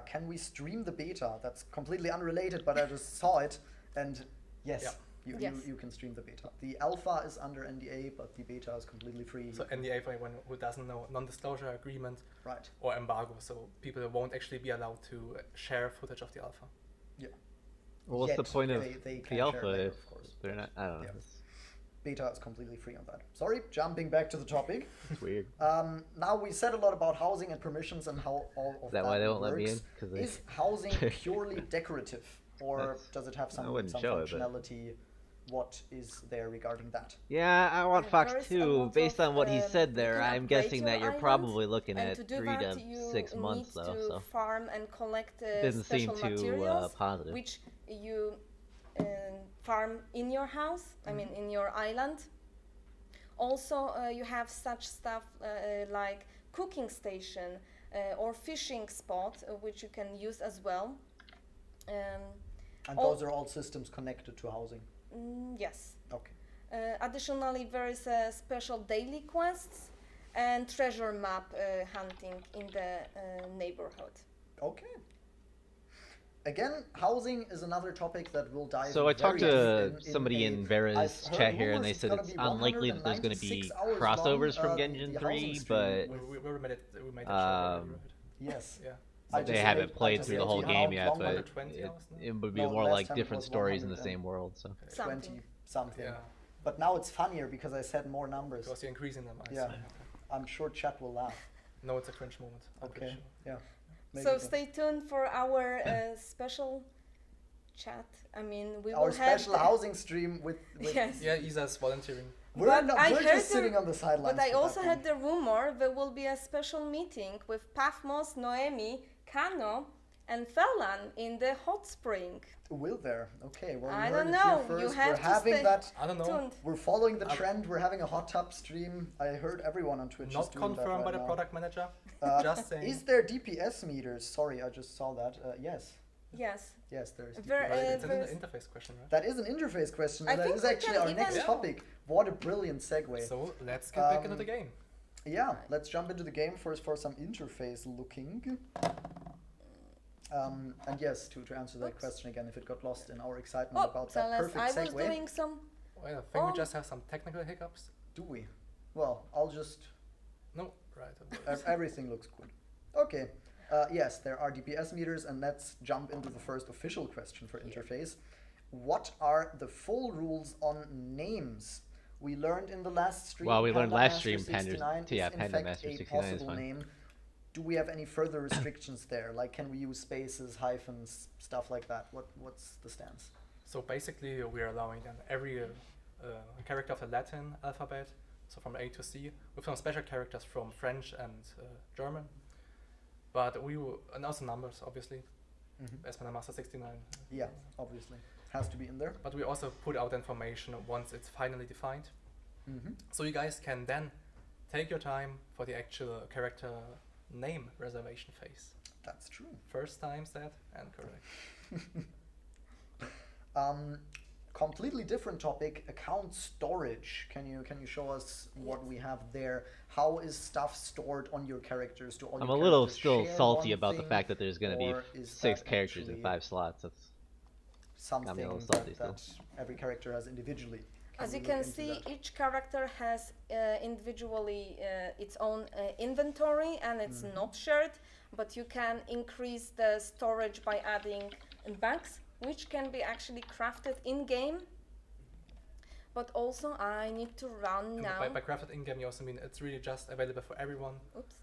Can we stream the beta? That's completely unrelated, but I just saw it, and yes, Yeah. Yes. You can stream the beta. The alpha is under NDA, but the beta is completely free. So NDA, for anyone who doesn't know, non-disclosure agreement Right. or embargo, so people won't actually be allowed to share footage of the alpha. Yeah. Well, what's Yet the point of they can the share alpha later, if of course, they're but not? I don't know. yeah. Beta is completely free on that. Sorry, jumping back to the topic. It's weird. Now we said a lot about housing and permissions and how all of Is that why they won't works. let me in? 'Cause they- Is housing purely decorative, or That's- does it have I some wouldn't some show it, but- functionality? What is there regarding that? Yeah, I want Fox There is a 2. lot Based of, on what he said you there, can I'm upgrade guessing your that you're island, probably looking and at to do 3 that, to you 6 months need though. to So farm and collect doesn't seem special too materials, positive. which you farm in your house. I mean, in your island. Also, you have such stuff like cooking station or fishing spot, which you can use as well. And all- those are all systems connected to housing. Yes. Okay. Additionally, there is a special daily quests and treasure map hunting in the neighborhood. Okay. Again, housing is another topic that we'll dive. So I talked very to deep in somebody a- in I've Vera's heard chat here, and rumors they it's said gonna it's be unlikely that there's going to be 196 hours crossovers long, from the Engine housing 3, stream but with- We made it short already, right? Yes. Yeah. I they just haven't hate- I played just through the hate whole how game yet. long But 120 hours now? it would be No, more last like time it different was stories in the 100 same world. So 20 something. Yeah, But now it's funnier because I said more numbers. because you're increasing them. I Yeah. see. I'm sure chat will laugh. No, it's a cringe moment. I'm pretty Okay. sure. Yeah. Maybe So the- stay tuned for our special chat. I mean, we our will have special housing stream with yes. Yeah, Isa's volunteering. we're, But not, I we're heard just sitting the- on the sidelines. But I for that also one. had the rumor there will be a special meeting with Paphmos, Noemi, Kano, and Fellan in the hot spring. Will there? Okay, well, I you don't heard it here know. first. You have we're to having stay that. I don't know. tuned. We're following the trend. We're having a hot tub stream. I heard everyone on Twitch is Not doing that confirmed by right the now. product manager. Is Just saying. there DPS meters? Sorry, I just saw that. Yes. Yes. Yes, there is. Ver- DPS. It's an there's- interface question, right? That is an interface question, I and that think is we actually can our even- next Yeah. topic. What a brilliant segue. So let's get back into Um, the game. Yeah, let's jump into the game first for some interface looking. And yes, to answer that Oops. question again, if it got lost in our excitement Oh, about that Celeste, perfect I was segue. doing some. Well, I think we Oh. just have some technical hiccups. Do we? Well, I'll just. No, right. Everything looks good. Okay. Yes, there are DPS meters, and let's jump into the first official question for interface. What are the full rules on names? We learned in the last stream. Well, we learned Panda last stream Master Panda- 69 is yeah, in Panda fact Master a 69 is possible fine. name. Do we have any further restrictions there? Like, can we use spaces, hyphens, stuff like that? What's the stance? So basically, we are allowing then every character of the Latin alphabet, so from A to C, with some special characters from French and German. But we will, and also numbers, obviously, as Panda Master 69. Yeah, obviously. Has to be in there. But we also put out information once it's finally defined. So you guys can then take your time for the actual character name reservation phase. That's true. First time said and correct. Completely different topic, account storage. Can you show us what we have there? How is stuff stored on your characters? Do all I'm your a little characters still share salty one about the thing, fact that there's going to be or is 6 that characters in actually 5 slots. That's something I'm a little that, salty still. that every character has individually? As we you look can into see, that? each character has individually its own inventory, and it's not shared, but you can increase the storage by adding bags, which can be actually crafted in-game. But also, I need to run And now. by crafted in-game, you also mean it's really just available for everyone. Oops.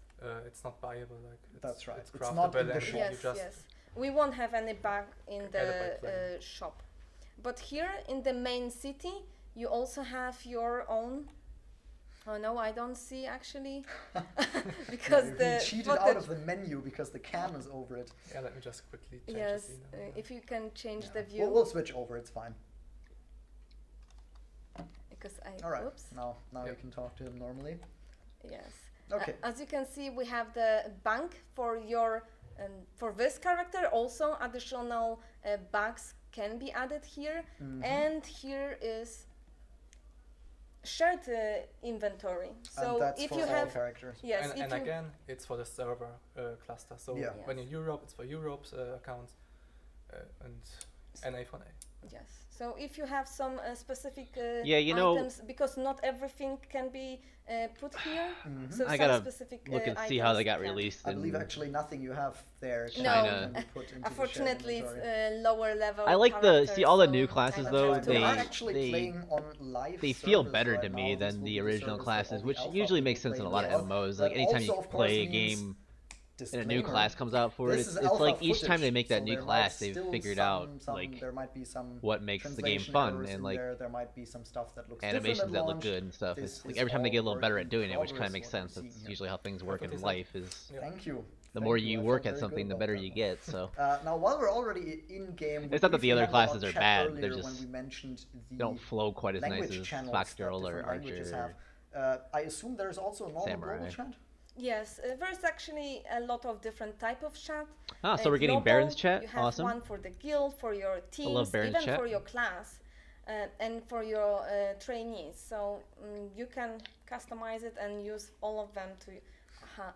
It's not buyable. Like it's, That's right. It's, It's not craftable in the and shop. you Yes, just yes. We won't have any bag in Add it by the playing. shop. But here in the main city, you also have your own. Oh no, I don't see actually. Because because we cheated out footage- of the menu because the cam is over it. Yeah, let me just quickly change Yes, the scene. over if you can change Yeah. the view. We'll switch over. It's fine. Because I. All right. Oops. Now you Yep. can talk to him normally. Yes. Okay. As you can see, we have the bank for your for this character. Also, additional bags can be added here, and here is shared inventory. So and that's if for you all have characters. yes, and if you again, it's for the server cluster. So Yeah. when Yes. in Europe, it's for Europe's account, and NA for NA. yes. So if you have some specific Yeah, you know- items, because not everything can be put here. So I some gotta specific look and see how they items got can. released. I believe in- actually nothing you have there No. can be put into Unfortunately, the it's shared inventory. lower level. I like the- see, all the new characters, so classes, I though, have to we are add- actually they- playing on live they feel servers better right to now. me This than will the be the original servers that all classes, the which alpha usually people makes sense play in a in lot of as MMOs. well. Like That anytime also, you of course, play a means game and a new disclaimer, class comes out for it, this it's is alpha like each time they footage, make that so new there class, might they've still figured some- out like there might be some what makes the game translation fun errors and in like there might be some stuff that looks animations different that at look launch. good and stuff. This It's like is every time they get a all little better work at in doing it, which kind progress, of makes what we're sense. That's seeing here. usually how things work in Perfectly said. life. Is Yeah. Thank you. the Thank more you. you I work feel at very something, good the about better that you one. get. So Now, while we're already in game, It's not that the other classes are bad, Earlier they're when just- we mentioned the they don't flow quite as nice language as channels Fox that Girl or different languages Archer. have. I assume there's also a normal Samurai. global chat. Yes, there's actually a lot of different type of chat. Ah, so we're getting Global, Baron's chat. You have Awesome. one for the guild, for your teams, Baron's even chat. for your class, and for your trainees. So you can customize it and use all of them to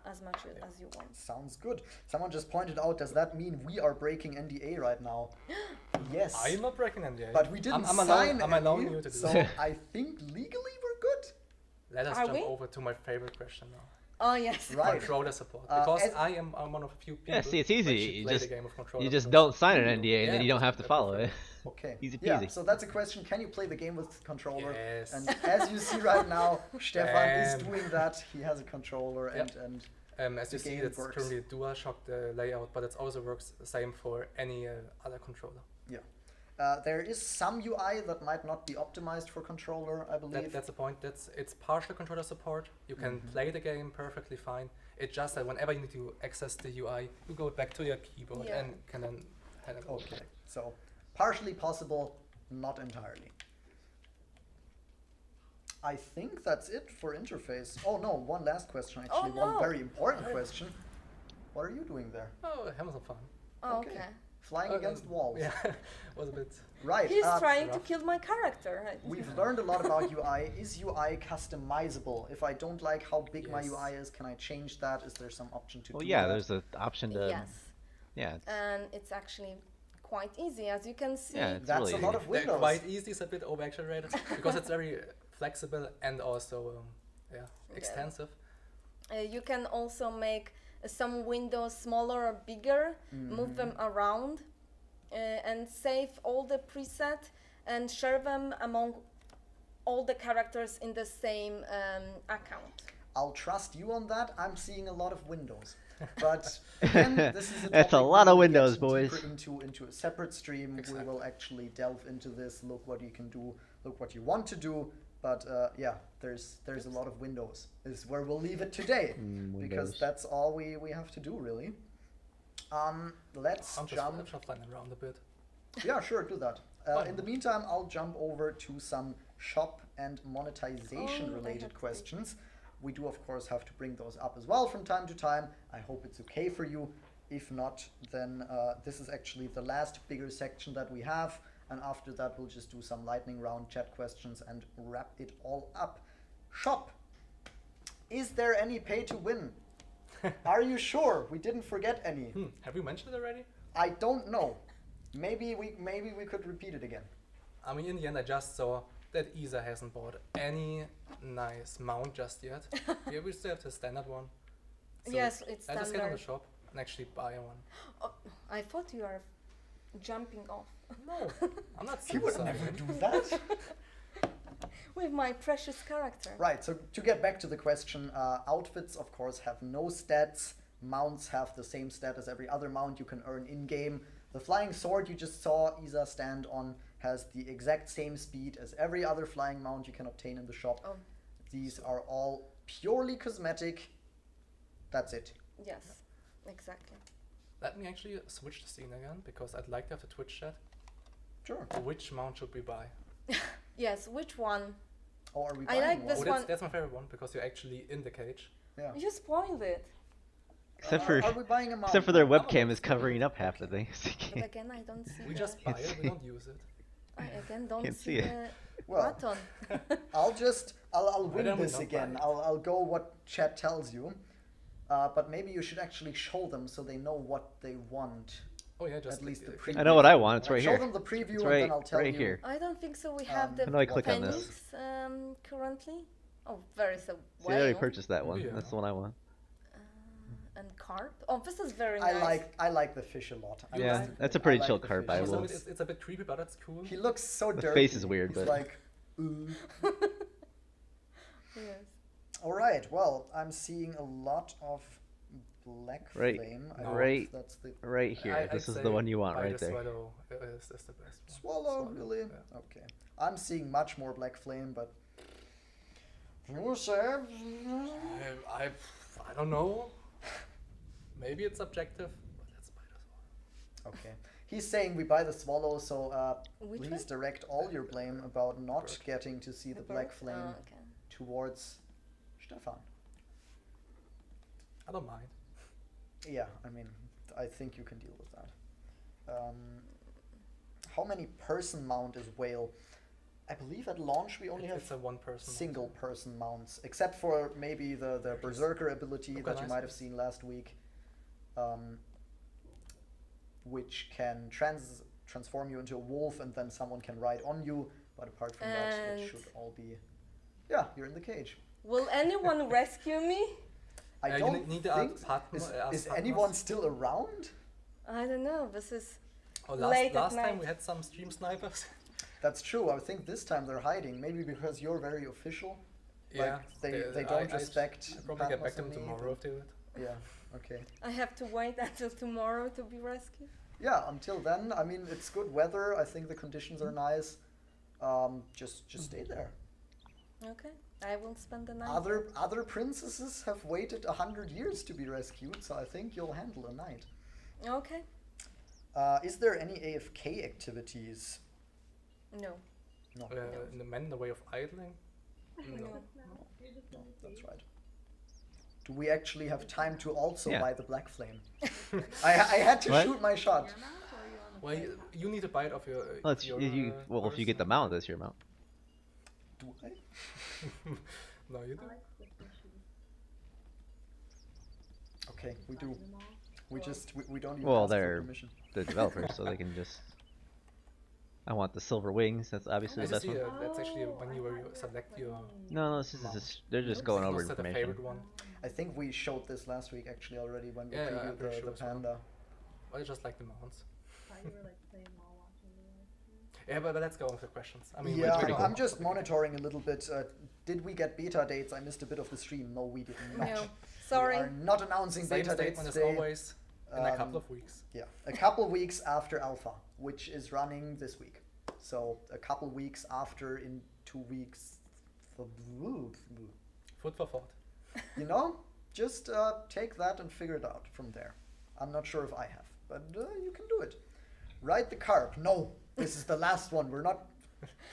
as much as you want. Sounds good. Someone just pointed out, does that mean we are breaking NDA right now? Yes. I'm not breaking NDA. But we didn't I'm sign I'm any, allowing you to do so that. I think legally we're good. Let us Are jump we? over to my favorite question now. Oh yes. Right. Controller support. Uh, Because as- I'm one of the few people Yeah, see, it's who easy. actually You play just- the game of controller. You just because- don't sign an NDA and Yeah, then you don't just have to I follow prefer it. it. Okay. Easy Yeah, peasy. so that's a question. Can you play the game with controller? Yes. And as you see right now, Stefan is Damn. doing that. He has a controller Yep. and As you the see, game it's works. currently a DualShock layout, but it also works the same for any other controller. there is some UI that might not be optimized for controller, I believe. That's the point. It's partial controller support. You can play the game perfectly fine. It's just that whenever you need to access the UI, you go back to your keyboard Yeah. and can then hand it over. Okay, so partially possible, not entirely. I think that's it for interface. Oh no, one last question actually, one no. very important question. What are you doing there? Oh, having some fun. Oh, Okay. okay. Flying against walls. Yeah, was a bit. Right. He's trying to rough. kill my character. We've learned a lot about UI. Is UI customizable? If I don't like how big my Yes. UI is, can I change that? Is there some option to Well, do yeah, that? there's an option to. Yes, Yeah. and it's actually quite easy, as you can see. Yeah, it's That's really a lot easy. of windows. Quite easy is a bit over exaggerated because it's very flexible and also extensive. You can also make some windows smaller or bigger, move them around, and save all the preset and share them among all the characters in the same account. I'll trust you on that. I'm seeing a lot of windows. But again, this is a That's a topic lot we of will get windows, deeper boys. into a separate stream. Exactly. We will actually delve into this. Look what you can do. Look what you want to do. But yeah, there's a lot of windows. Is where we'll leave it today because Windows. that's all we have to do really. Let's I'm just jump. flying around a bit. Yeah, sure, do that. In the meantime, I'll jump over to some shop and monetization Oh, I related have to- questions. We do, of course, have to bring those up as well from time to time. I hope it's okay for you. If not, then this is actually the last bigger section that we have. And after that, we'll just do some lightning round chat questions and wrap it all up. Shop. Is there any pay to win? Are you sure? We didn't forget any. Have we mentioned it already? I don't know. Maybe we could repeat it again. I mean, in the end, I just saw that Isa hasn't bought any nice mount just yet. Yeah, we still have the standard one. So Yes, it's I just get on the standard. shop and actually buy one. Oh, I thought you were jumping off No, I'm not You would suicidal. never do that. with my precious character. Right, so to get back to the question, outfits, of course, have no stats. Mounts have the same stat as every other mount you can earn in-game. The flying sword you just saw Isa stand on has the exact same speed as every other flying mount you can obtain in the shop. Oh. These are all purely cosmetic. That's it. Yes, exactly. Let me actually switch the scene again, because I'd like to have the Twitch chat. Sure. Which mount should we buy? Yes, which one? Oh, are we I buying like one? this one. That's my favorite one, because you're actually in the cage. Yeah. You spoiled it. Except Are we buying a mount? except for their I'm a webcam is monster. covering up half the things. But again, I don't see We the... just buy Can't it, we see. don't use it. I again don't Can't see see it. the Well, button. I'll Why win don't we this not again. buy it? I'll go what chat tells you. But maybe you should actually show them so they know what they want. Oh yeah, just At least the click preview. I know what I want. It's right Show here. them the preview It's and right, then I'll tell right you. here. I don't think so. We have the How do I click on this? Phoenix currently. Oh, there is a See, I already whale purchased that one. Yeah. That's the one I want. and carp. Oh, this is very I nice. like the fish a lot. I Yeah, must that's a admit, pretty I like chill the carp, fish. I Some will. of it, it's a bit creepy, but that's cool. He looks so The dirty. face is weird, He's but- like, ooh. Yes. All right. Well, I'm seeing a lot of black Right. flame. I No. don't know Right. if that's the Right here. I'd This is say the one you want buy right the there. Swallow is the best one. swallow. Really? Yeah. Okay. I'm seeing much more black flame, but you said I don't know. Maybe it's subjective, but let's buy this one. okay. He's saying we buy the swallow, so Which please one? direct all your blame about not Bird. getting to see the black bird? flame Oh, okay. towards Stefan. I don't mind. Yeah, I mean, I think you can deal with that. How many person mount is whale? I believe at launch we only have It's a one-person. single person mounts, except for maybe the berserker ability Okay, that you nice. might have seen last week, which can transform you into a wolf and then someone can ride on you. But apart from that, it And- should all be. Yeah, you're in the cage. Will anyone rescue me? I you don't need to think. ask Patmos- ask Is Patmos. anyone still around? I don't know. This is Oh, late last at time night. we had some stream snipers. That's true. I think this time they're hiding. Maybe because you're very official. Yeah, Like they don't respect. I'll probably get back Patmos to them and me, tomorrow if they would. Yeah. Okay. I have to wait until tomorrow to be rescued. Yeah. Until then, I mean, it's good weather. I think the conditions are nice. Just stay there. Okay, I will spend the night. Other princesses have waited 100 years to be rescued, so I think you'll handle a night. Okay. Is there any AFK activities? No. No. In the men in the way of idling? No. No, that's right. Do we actually have time to also Yeah. buy the black flame? I had to What? shoot my shot. Well, you need to buy it off your. Well, it's, your, well, if you get the person. mount, that's your mount. Do I? No, you do. Okay, we do. We don't even Well, ask for they're permission. the developers, so they can just. I want the silver wings. That's obviously I the best see, one. that's actually when you select your. No, this is just they're just going over Most of the information. favorite one. I think we showed this last week actually already when we Yeah, previewed I'm pretty the sure as well. panda. I just like the mounts. Yeah, but let's go with the questions. I mean, Yeah, pretty cool. I'm just monitoring a little bit. Did we get beta dates? I missed a bit of the stream. No, we did not. No. We Sorry. are not announcing Same beta dates statement as today. always. In a couple Um, of weeks. Yeah, a couple weeks after alpha, which is running this week. So a couple weeks after, in 2 weeks. Food for thought. You know, just take that and figure it out from there. I'm not sure if I have, but you can do it. Ride the carp. No, this is the last one. We're not.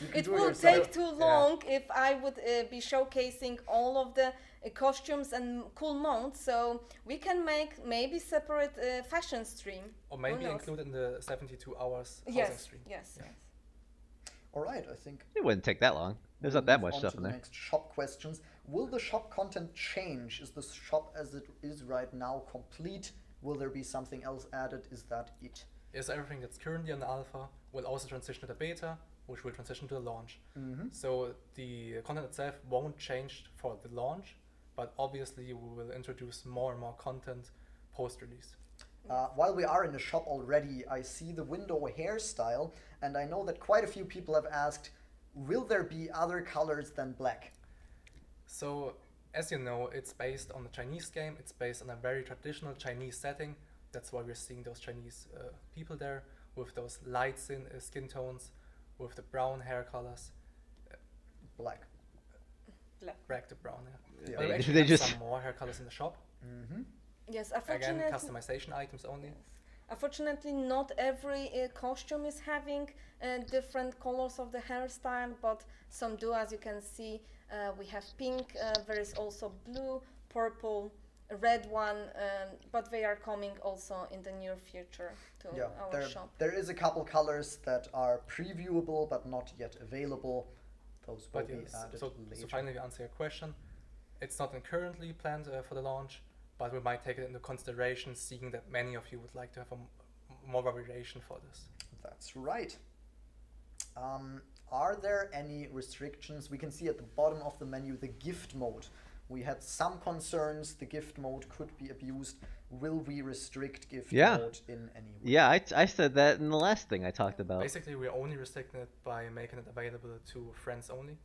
You can It do will yourself. take too long if I would be showcasing all of the costumes and cool mounts. So we can make maybe separate fashion stream. Or maybe knows? include in the 72 hours housing Yes. stream. Yes. Yeah. Yes. All right, I think. It wouldn't take that long. There's we'll not that move much on stuff to in the there. Next shop questions. Will the shop content change? Is the shop as it is right now complete? Will there be something else added? Is that it? Is everything that's currently in the alpha will also transition to the beta, which will transition to the launch. Mm-hmm. So the content itself won't change for the launch, but obviously we will introduce more and more content post-release. While we are in the shop already, I see the window hairstyle, and I know that quite a few people have asked, will there be other colors than black? So, as you know, it's based on the Chinese game. It's based on a very traditional Chinese setting. That's why we're seeing those Chinese people there with those light skin tones, with the brown hair colors. Black. Black to brown, yeah. Yeah. But we They actually have just- some more hair colors in the shop. Yes, Again, unfortunately. customization items only. Unfortunately, not every costume is having different colors of the hairstyle, but some do. As you can see, we have pink, there is also blue, purple, a red one, but they are coming also in the near future to Yeah, our shop. there is a couple colors that are previewable but not yet available. Those will But be yes, added so later. finally to answer your question, it's not currently planned for the launch, but we might take it into consideration, seeing that many of you would like to have more variation for this. That's right. Are there any restrictions? We can see at the bottom of the menu the gift mode. We had some concerns the gift mode could be abused. Will we restrict gift Yeah. mode in any way? Yeah, I said that in the last thing I talked about. Basically, we're only restricting it by making it available to friends only.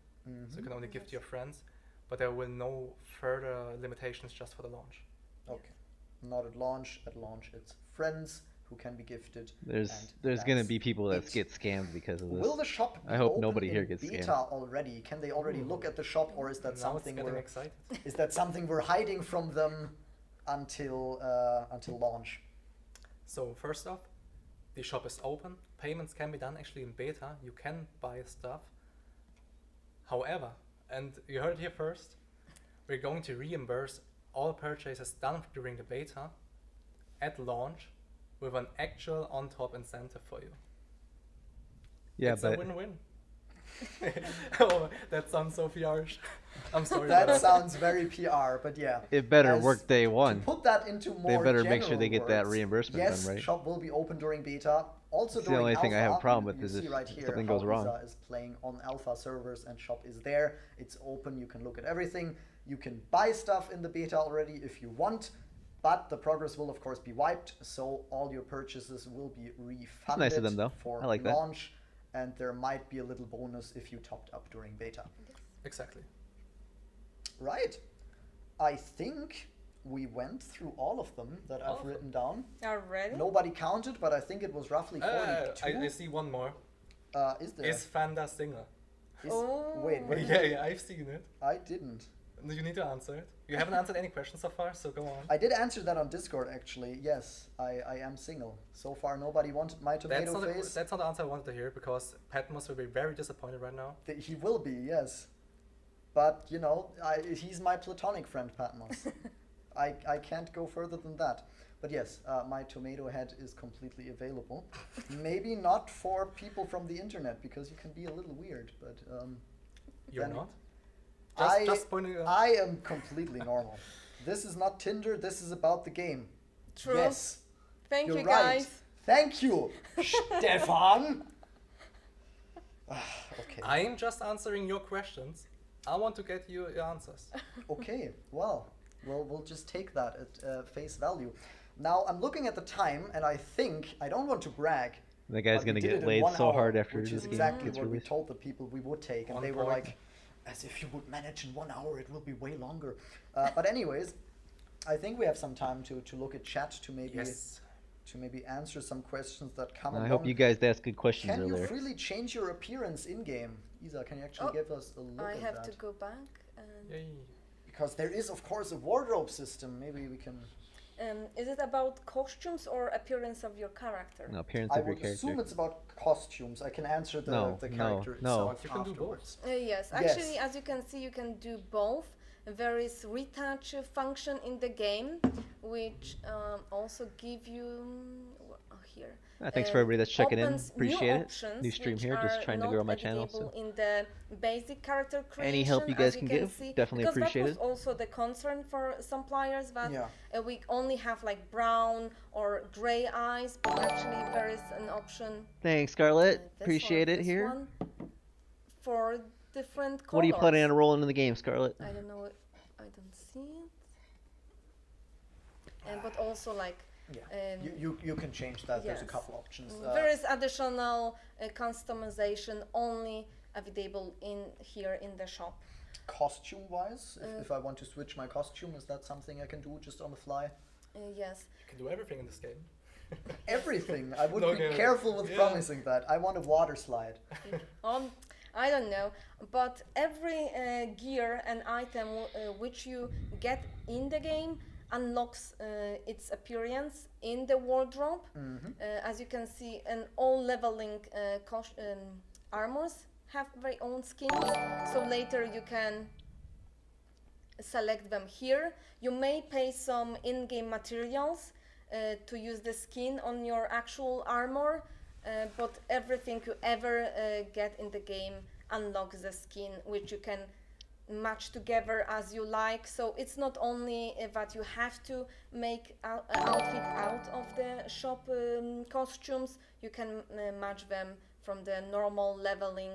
So you can only gift to your friends, but there will no further limitations just for the launch. Okay. Not at launch. At launch, it's friends who can be gifted. There's and gonna that's be people that it. get scammed because of this. Will the shop be I hope open nobody in here gets beta scammed. already? Can they already look at the shop, or is that Now something it's getting we're excited. is that something we're hiding from them until launch? So first off, the shop is open. Payments can be done actually in beta. You can buy stuff. However, and you heard it here first, we're going to reimburse all purchases done during the beta at launch with an actual on-top incentive for you. Yeah, it's but a win-win. Oh, that sounds so PR-ish. I'm sorry. That but sounds very PR, but yeah. it better As- work day To one. put that into more better make sure they general get that words, reimbursement yes, done right. shop will be open during beta. Also It's the during only thing I have a alpha. problem with You is see if right here something how goes wrong. Isa is playing on alpha servers and shop is there. It's open. You can look at everything. You can buy stuff in the beta already if you want, but the progress will of course be wiped. So all your purchases will be refunded nice of them, though. for I like that. launch, and there might be a little bonus if you topped up during beta. exactly. Right. I think we went through all of them that All I've of written down. Already? Nobody counted, but I think it was roughly 42. I see one more. Is there? Is Fanda Singer? Wait, what? Yeah, I've seen it. I didn't. You need to answer it. You haven't answered any questions so far, so go on. I did answer that on Discord actually. Yes, I am single. So far, nobody wanted my tomato face. That's not the answer I wanted to hear, because Patmos will be very disappointed right now. He will be, yes. But you know, he's my platonic friend, Patmos. I can't go further than that. But yes, my tomato head is completely available. Maybe not for people from the internet, because you can be a little weird. But You're Then- not? I Just pointing out. I am completely normal. This is not Tinder. This is about the game. True. Yes. Thank You're you, right. guys. Thank you, Stefan. Okay. I'm just answering your questions. I want to get you your answers. Okay. Well, we'll just take that at face value. Now I'm looking at the time, and I think I don't want to brag. The guy's but we gonna did get it in laid 1 so hour, hard after which this is game exactly gets what we released. told the people we would take, and 1 they were point. like, "As if you would manage in 1 hour, it will be way longer." But anyways, I think we have some time to look at chat to maybe Yes. to maybe answer some questions that come I along. hope you guys asked good questions Can you earlier. freely change your appearance in game? Isa, can you actually Oh, give us a look I at have that? to go back. And, Yay. Because there is, of course, a wardrobe system. Maybe we can. is it about costumes or appearance of your character? No, appearance I of your would assume character. it's about costumes. I can answer the, No, the no, character no. itself You can do both. afterwards. Yes, actually, as you can see, you can do both. There is retouch function in the game, which also give you here. Thanks for everybody that's checking in. opens Appreciate new it. options New stream which here, just are trying to not grow my channel. available So in the basic character creation. Any help you as guys can give, see, definitely because appreciate that was it. also the concern for some players that Yeah. we only have like brown or gray eyes, but actually there is an option. thanks, Scarlett. this Appreciate one, it this here. one, for different colors. What are you planning on rolling in the game, Scarlett? I don't know. I don't see it. And but also like. Yeah. You can change that. There's a yes. couple options. There is additional customization only available in here in the shop. Costume-wise, if I want to switch my costume, is that something I can do just on the fly? Yes. You can do everything in this game. Everything. I would No, be okay. careful with Yeah. promising that. I want a water slide. I don't know, but every gear and item which you get in the game unlocks its appearance in the wardrobe. As you can see, and all leveling armors have their own skins, so later you can select them here. You may pay some in-game materials to use the skin on your actual armor, but everything you ever get in the game unlocks the skin, which you can match together as you like. So it's not only that you have to make an outfit out of the shop costumes, you can match them from the normal leveling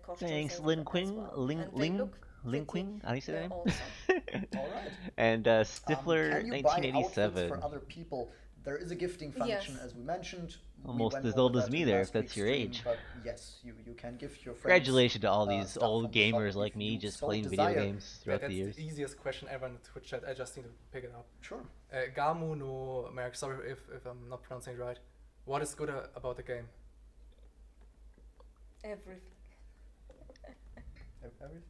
costumes. Thanks, as Lin Quing. well. And they Ling look pretty, Quing? How do you say that name? awesome. All right. And Stifler Can you buy outfits 1987. for other people? There is a gifting function, Yes. as we mentioned. We Almost went as over old as that me in there, last if that's week's your stream, age. But yes, you can gift your friends. Congratulations to all these stuff old from the shop gamers if like me you just so playing video desire. games throughout That's the years. the easiest question ever in the Twitch chat. I just need to pick it up. Sure. Gamu no Merc, sorry if I'm not pronouncing it right. What is good about the game? Everything. Everything?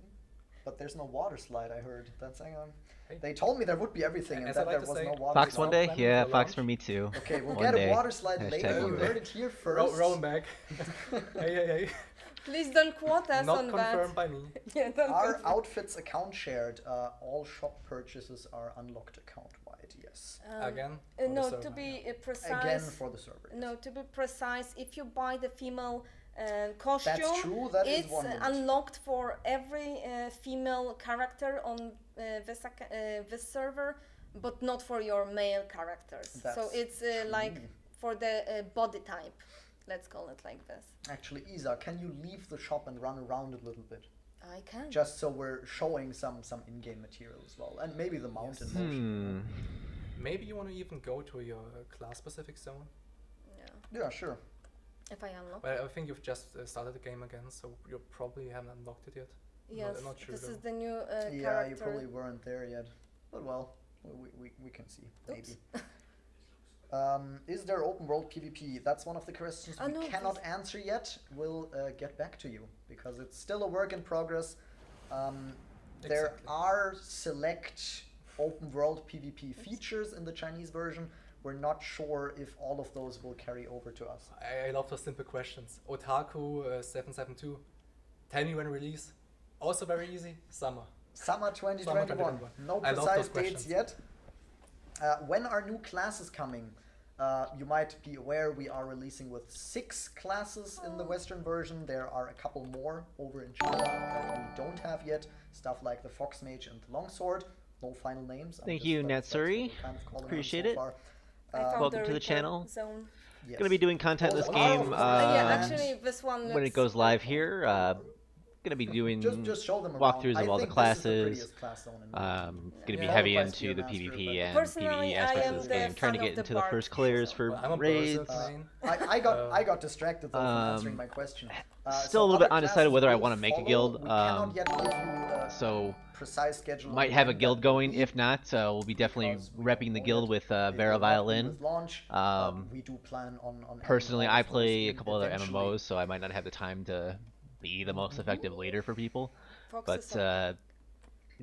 But there's no water slide, I heard. That's hang on. Hey. They told me there would be everything, and As then I there like was to no say, water Fox slide. one day? planning Yeah, for Fox launch. for me too. Okay, we'll One get day. a water slide Hashtag later. one You day. heard it here first. Rowan back. Hey. Please don't quote us Not on confirmed that. by me. Yeah, don't Are confirm. outfits account shared? All shop purchases are unlocked account-wide, yes. Again? For the No, server, to be yeah. precise. Again, for the server. yes. No, to be precise, if you buy the female costume, That's true, that is it's one limit. unlocked for every female character on this server, but not for your male characters. So That's it's like true. for the body type. Let's call it like this. Actually, Isa, can you leave the shop and run around a little bit? I can. Just so we're showing some in-game material as well. And maybe the mountain motion. Maybe you want to even go to your class-specific zone. Yeah. Yeah, sure. If I unlock. Well, I think you've just started the game again, so you probably haven't unlocked it yet. Yes. Not sure This though. is the new Yeah, character. you probably weren't there yet. But well, we can see, maybe. Is there open world PvP? That's one of the questions we no, cannot this- answer yet. We'll get back to you because it's still a work in progress. There Exactly. are select open world PvP features in the Chinese version. We're not sure if all of those will carry over to us. I love those simple questions. Otaku 772. Tell me when release. Also very easy. Summer. Summer 2021. No I love precise those dates questions. yet. When are new classes coming? You might be aware we are releasing with 6 classes in the Western version. There are a couple more over in China that we don't have yet. Stuff like the Fox Mage and the Longsword. No final names. Thank you, that's what Natsuri. we're kind of calling them Appreciate so it. far. I found welcome to the report channel. Zone. Yes. Gonna be doing content in this Oh, game yeah, and actually, this one. when it looks goes live cool. here. Gonna be doing Just show them around. walkthroughs I of all the think this is classes. prettiest class zone in the game. Gonna be Yeah. heavy Otherwise, into the Gear Master, PvP but- and Personally, PvE I aspects am of this the game. Trying to fan get of the into the Bard, first clears so- for Well, I'm a raids. berserk main. I got distracted though from answering my question. Still a little other bit undecided classes whether I will want to make a follow. guild. We cannot yet give you a So precise schedule. of might have a when guild that will going. be, If not, we'll be definitely because we repping don't the know guild yet. with It will Vera not be Violin. with launch, We do plan on Personally, adding all I of those play a in couple other eventually. MMOs, so I might not have the time to be the most effective leader for people. Fox But is on.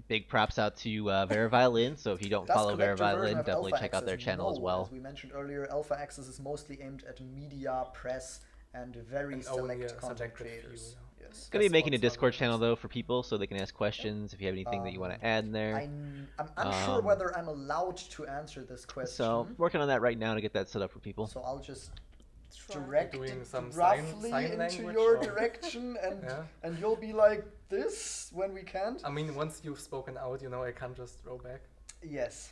big props out to Vera Violin. So if you don't Does follow Vera collect your version Violin, of definitely Alpha check out their Access? channel as No, well. As we mentioned earlier, Alpha Access is mostly aimed at media, press, and very And only select a content selected creators. few, Yes. Gonna be That's making a what's not Discord really channel nice. though for people, so they can ask questions if you have anything that you want to add in there. I'm unsure whether I'm allowed to answer this question. So working on that right now to get that set up for people. So I'll just Try. direct Doing it some roughly sign into language your or- direction, and Yeah. and you'll be like this when we can't. I mean, once you've spoken out, I can't just throw back. Yes.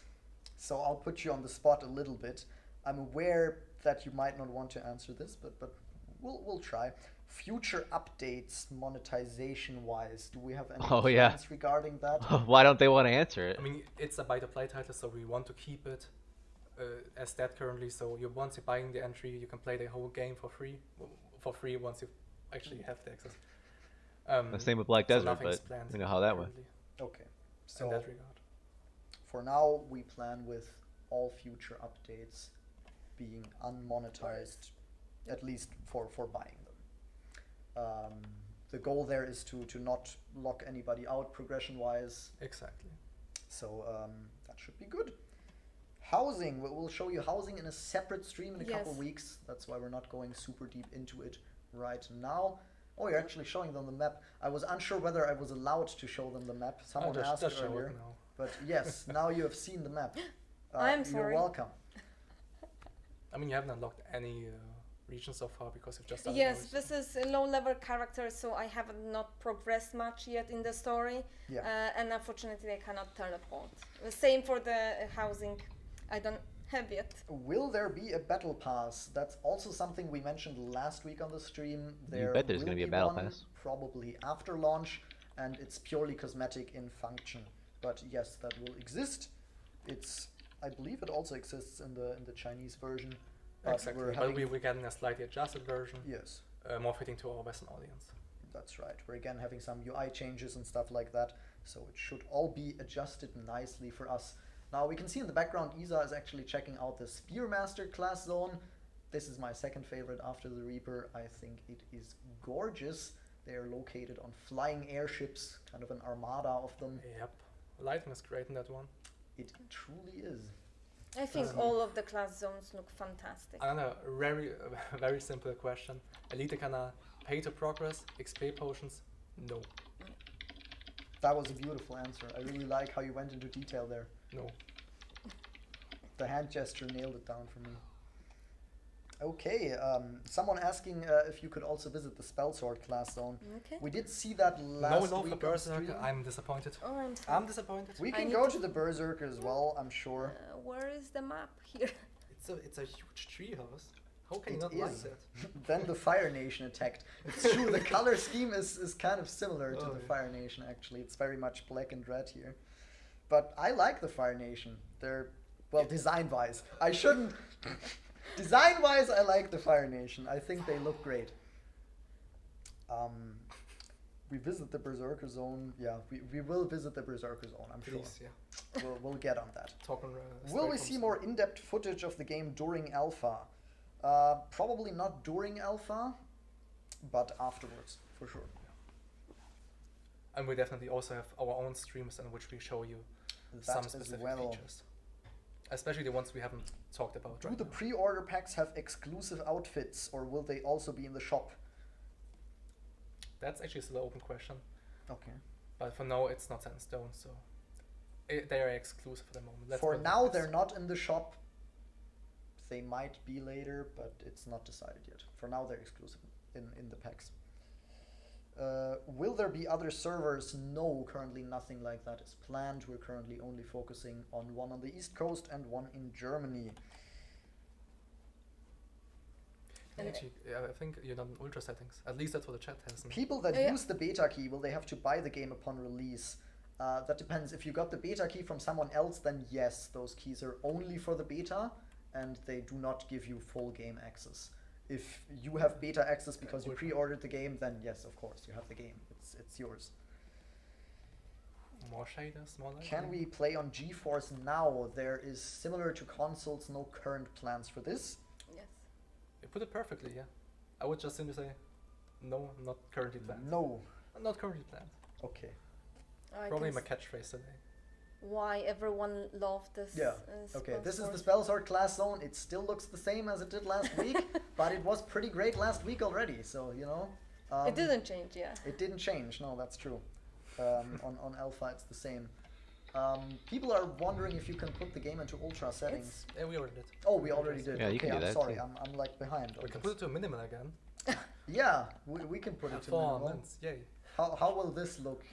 So I'll put you on the spot a little bit. I'm aware that you might not want to answer this, but we'll try. Future updates, monetization wise, do we have any Oh, yeah. plans regarding that? Why don't they want to answer it? I mean, it's a buy-to-play title, so we want to keep it as that currently. So once you're buying the entry, you can play the whole game for free. Once you actually have the access. The same with Black so Desert, nothing's but planned we know how that went. currently Okay. in So that regard. for now, we plan with all future updates being unmonetized, at least for buying them. the goal there is to not lock anybody out progression-wise. Exactly. So that should be good. Housing, we'll show you housing in a separate stream in a couple Yes. weeks. That's why we're not going super deep into it right now. Oh, you're actually showing them the map. I was unsure whether I was allowed to show them the map. Someone asked just show it earlier. now. But yes, now you have seen the map. I'm You're sorry. welcome. I mean, you haven't unlocked any regions so far because you've just started Yes, those. this is a low-level character, so I have not progressed much yet in the story, Yeah. and unfortunately I cannot teleport. Same for the housing, I don't have yet. Will there be a battle pass? That's also something we mentioned last week on the stream. There bet there's will gonna be a battle one, pass. probably after launch, and it's purely cosmetic in function. But yes, that will exist. I believe it also exists in the Chinese version. But Exactly. we're But having, we're getting a slightly adjusted version, yes, more fitting to our Western audience. that's right. We're again having some UI changes and stuff like that, so it should all be adjusted nicely for us. Now we can see in the background Isa is actually checking out the Spearmaster class zone. This is my second favorite after the Reaper. I think it is gorgeous. They are located on flying airships, kind of an armada of them. Yep. Lighting is great in that one. It truly is. I think all of the class zones look fantastic. Another very, very simple question. Elite Kana, pay to progress, XP potions? No. That was a beautiful answer. I really like how you went into detail there. No. The hand gesture nailed it down for me. Okay, someone asking if you could also visit the Spellsword class zone. Okay. We did see that last No week for on Berserker. stream. I'm disappointed. Oh, I'm sorry. I'm disappointed. We I can need go to- to the Berserker as well, I'm sure. Where is the map here? It's a huge treehouse. How can you It not like is. that? Then the Fire Nation attacked. It's true, the color scheme is kind of similar to Oh, the yeah. Fire Nation, actually. It's very much black and red here. But I like the Fire Nation. They're, well, design-wise. I shouldn't... Design-wise, I like the Fire Nation. I think they look great. We visit the Berserker Zone. Yeah, we will visit the Berserker Zone, I'm Please, yeah. sure. We'll get on that. Talk on, Will we see more in-depth footage of the game during alpha? Probably not during alpha, but afterwards, for sure. And we definitely also have our own streams in which we show you some That as specific well. features. Especially the ones we haven't talked about Do right the now. pre-order packs have exclusive outfits, or will they also be in the shop? That's actually still an open question. Okay. But for now, it's not set in stone, so they are exclusive at the moment. Let's For put it now, like this. they're not in the shop. They might be later, but it's not decided yet. For now, they're exclusive in the packs. Will there be other servers? No, currently nothing like that is planned. We're currently only focusing on one on the East Coast and one in Germany. And actually, yeah, I think you're done ultra settings. At least that's what the chat has. People that Yeah. use the beta key, will they have to buy the game upon release? That depends. If you got the beta key from someone else, then yes, those keys are only for the beta, and they do not give you full game access. If you have beta access because you pre-ordered the game, then yes, of course, you have the game. It's yours. More shaders, more lighting. Can we play on GeForce Now? There is, similar to consoles, no current plans for this. Yes. You put it perfectly, yeah. I would just simply say, no, not currently planned. No. Not currently planned. Okay. I Probably can my s- catchphrase today. Why everyone loved this. Yeah. Okay, this is the sponsor. Spellsword class zone. It still looks the same as it did last week, but it was pretty great last week already, so, you know. It didn't change, yeah. It didn't change, no, that's true. On Alpha, it's the same. People are wondering if you can put the game into ultra settings. Yeah, we already did. Oh, we already did. Yeah, you okay, can do I'm that, sorry, too. I'm like behind. on We can this. put it to a minimal again. Yeah, we can put it to minimal. Performance, yay. How will this look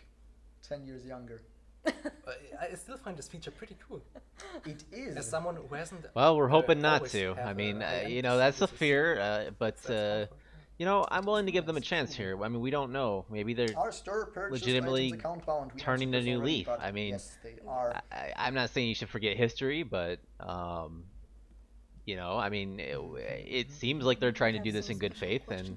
10 years younger? I still find this feature pretty cool. It is. As someone who hasn't. Well, we're hoping not always to. have I a mean, high you know, emphasis, that's a this is- fear, but, that's helpful. you know, I'm willing to give them a chance here. I mean, we don't know. Maybe they're... Our store purchased legitimately items account bound. We turning answered a this new already, leaf. but I mean, yes, they are. I'm not saying you should forget history, but, you know, I mean, it seems like they're trying to do this in good faith, and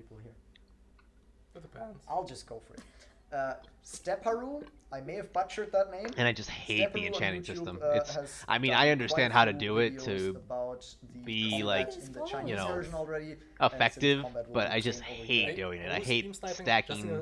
people here. It depends. I'll just go for it. Steparu, I may have butchered that name. And I just hate the Steparu on enchanting YouTube, system. has I mean, done I quite understand a how to few do it videos to about the be, combat like, in the you Chinese know, version already, and effective, since combat will but be I the just same over hate here. doing it. I Who's hate stream sniping? stacking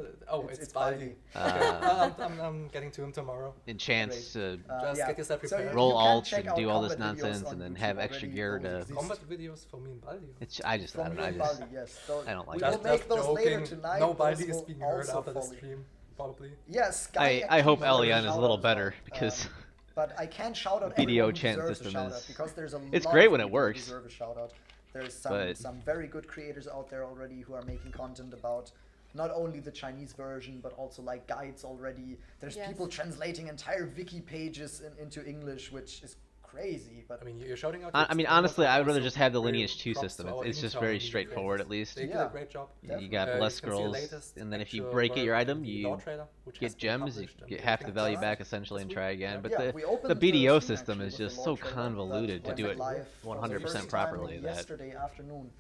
It's Baldi. Baldi. I'm getting to him tomorrow. enchants to Just get yourself So prepared. roll you can alts check and out do all this combat videos nonsense on and then YouTube have extra already. gear Those to. exist. Combat videos for me and Baldi. I just, I From don't know. I you and just, Baldi, yes. So I don't like we it. will make those later joking. tonight. No Those Baldi is will being heard also after the follow. stream, probably. Yes, I hope Elion is a little better because but I can't shout out video everyone who chat deserves a system shout out is- because there's a it's lot great of when it people who works, deserve a shout out. There's but- some very good creators out there already who are making content about not only the Chinese version but also like guides already. There's Yes. people translating entire wiki pages into English, which is crazy. But I mean, you're shouting out. I mean, honestly, I would rather just have the Real Lineage 2 props system. to our It's just internal very media straightforward, creators. at least. They did Yeah. a great job. You got You blessed can see the scrolls, latest and then if you actual break it, your work item, in the you lore trailer, which has get been gems, you published and get we half think the that's value right. back essentially and This try week. again. But yeah, we the opened BDO stream system actually is with the just lore so trailer convoluted to that do went it live for the 100% first time properly that yesterday afternoon.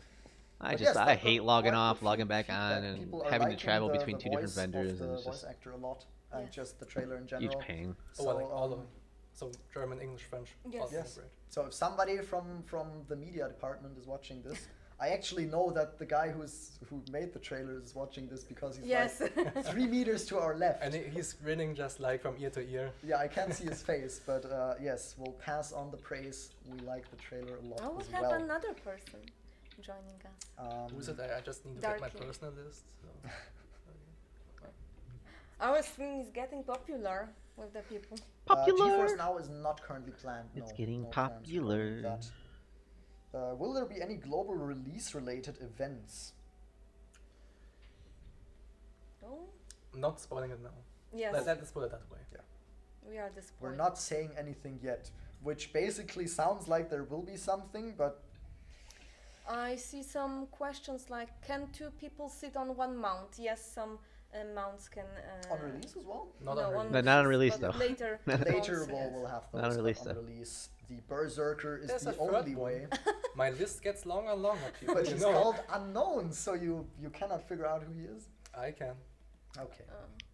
I But just yes, I that hate got logging quite a off, few logging back on, feedback. and People are having to liking travel the between two different voice vendors, of and the it's voice just actor a lot, and Yes. just the trailer in huge general. pain. Oh, well, like all of um, them. So German, English, French. Yes. all Yes. great. So if somebody from the media department is watching this, I actually know that the guy who made the trailer is watching this because he's Yes. like 3 meters to our left. And he's grinning just like from ear to ear. Yeah, I can't see his face, but yes, we'll pass on the praise. We like the trailer a lot Oh, we as have well. another person joining us. Who's it? I just need to get my Darky. personal list. So. Our stream is getting popular with the people. Popular. GeForce Now is not currently planned. It's no, getting no plans regarding popular. that. Will there be any global release-related events? Oh, Not spoiling it now. yes. Let's put it that way. We are We're disappointed. not saying anything yet, which basically sounds like there will be something, but I see some questions like, can 2 people sit on one mount? Yes, some mounts can. on release as well. Not on release. No, not on release, but though. Later, Later mounts, we'll have those. Not on but release, on though. release. The Berserker is There's the a third only one. way. My list gets longer and longer, people. But you he's know. called Unknown, so you cannot figure out who he is. I can. Okay.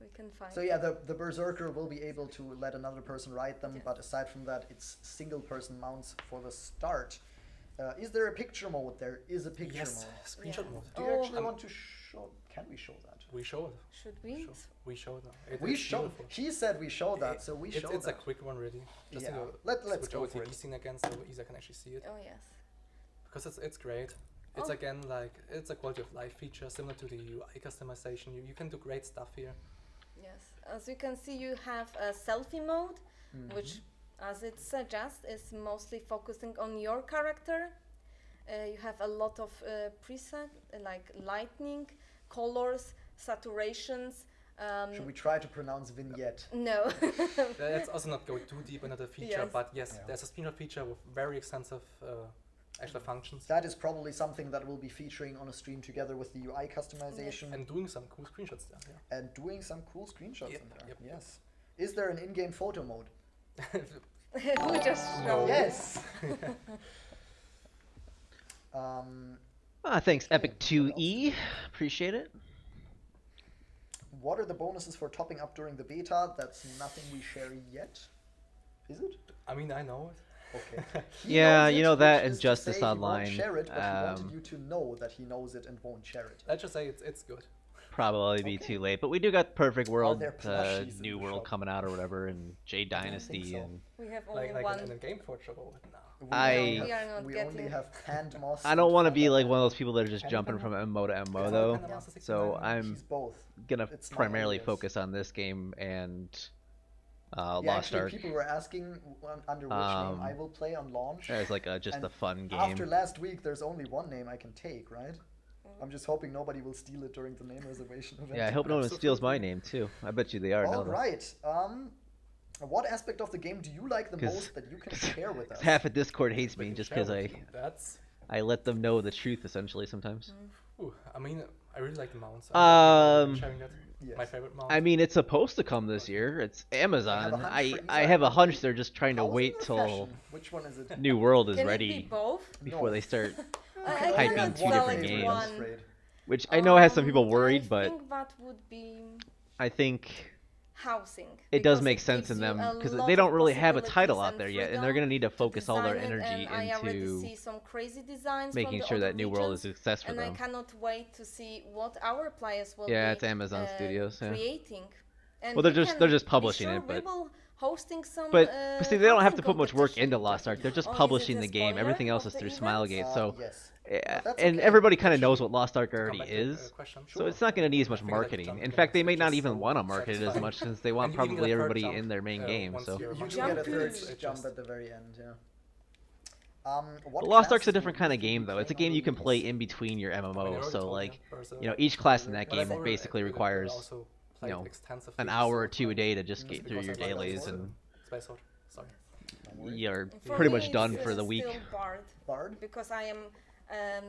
We can find. So yeah, the Berserker will be able to let another person ride them, Yes. but aside from that, it's single-person mounts for the start. Is there a picture mode? There is a picture Yes, mode. screenshot Yeah. mode. Do you Oh. actually want to show? Can we show that? We showed. Should we? We showed now. We it's show. beautiful. He said we show that, so we It's, show it's that. a quick one, really. Just Yeah. to Let's switch go over for to it. the scene again, so Isa can actually see it. Oh yes. Because it's great. It's Oh. again like it's a quality of life feature similar to the UI customization. You can do great stuff here. Yes. As you can see, you have a selfie mode, Mm-hmm. which, as it suggests, is mostly focusing on your character. You have a lot of preset like lighting, colors, saturations. Should we try to pronounce vignette? No. Let's also not go too deep into the feature, Yes. but yes, Yeah. there's a screenshot feature with very extensive extra functions That is probably something that we'll be featuring on a stream together with the UI customization and doing some cool screenshots there. Yeah. and doing some cool screenshots Yep, in there. yep. Yes. Is there an in-game photo mode? We just No. showed. Yes. Thanks, Okay, Epic what 2E. Appreciate it. What are the bonuses for topping up during the beta? That's nothing we share yet. Is it? I mean, I know it. Okay. He Yeah, knows you it, know that which and is to Justice say he won't Online, share it, but he wanted um, you to know that he knows it and won't share it. Let's just say it's good. Probably be Okay. too late, but we do got Perfect World, there plushies in New the World shop? coming out or whatever, and Jade don't think Dynasty, so. and We have only Like one. in a game for trouble. No. We I- only We have- are not we getting- only have panned moss. I don't and want to be panda like man. one of those people that are just Panda jumping Panda? from MMO to MMO Yeah, though. Panda Master So 69. I'm She's both. gonna It's not primarily alias. focus on this game and Yeah, Lost actually, Ark people were asking under which Um, name I will play on launch. as like just And a fun game. After last week, there's only one name I can take, right? I'm just hoping nobody will steal it during the name reservation event. Yeah, I hope no one steals my Absolutely. name too. I bet you they are. All now, right. What aspect of the game do you like the 'Cause- most that you can share with us? Half of Discord hates We me can just share because with you. That's. I let them know the truth essentially sometimes. Ooh, I mean, I really like the mounts. Um, sharing that. Yes. My favorite mount. I mean, it's supposed to come this year. It's I have a Amazon. hunch I for I Isa. have a hunch they're just trying to Housing wait or till fashion? Which one is it? New World is Can it be ready both? before No. they start. I Hyping cannot two different select games. one. Which I know has some people I worried, but think that would be I think housing. it does because make it sense gives in you them a because lot they of don't really have a title possibilities out and there yet, and they're freedom going to need to to focus all their design it, energy and I already into see some crazy designs making from the sure other that New World is a regions, success for and I them. cannot wait to see what our players will Yeah, be it's Amazon Studios. Yeah. creating. And Well, they're you just can be publishing sure it, we but will hosting some but see, they don't have housing to put much work competition. into Lost Ark. They're just Oh, is it publishing a the game. spoiler Everything else of is the through event? Smilegate. So Yes. yeah, But that's and okay. everybody kind of knows Actually, what Lost Ark to come already back to your, is. question. So it's not going to need as much I figured I'd marketing. jump In in fact, they because may it's not just even so want to market it as satisfying. much since they want And you even probably get a third everybody jump, in their main game. once So you're You one do get a shot. third It jump just- at the very end, yeah. What But Lost Ark's a classes different will kind of you be game, though. It's a playing game on you can the play release? in between your I mean, I MMO. already So told like, Berserk, you know, each class in Berserk. that But game I- basically but I requires also you played know, extensively an with hour or Sword two a Fight, day to just Mm, get through because your I like dailies, Sword, and Space Sword. Sorry. Don't worry. you're For pretty me, much done it's, for the week. Still Bard, Bard because I am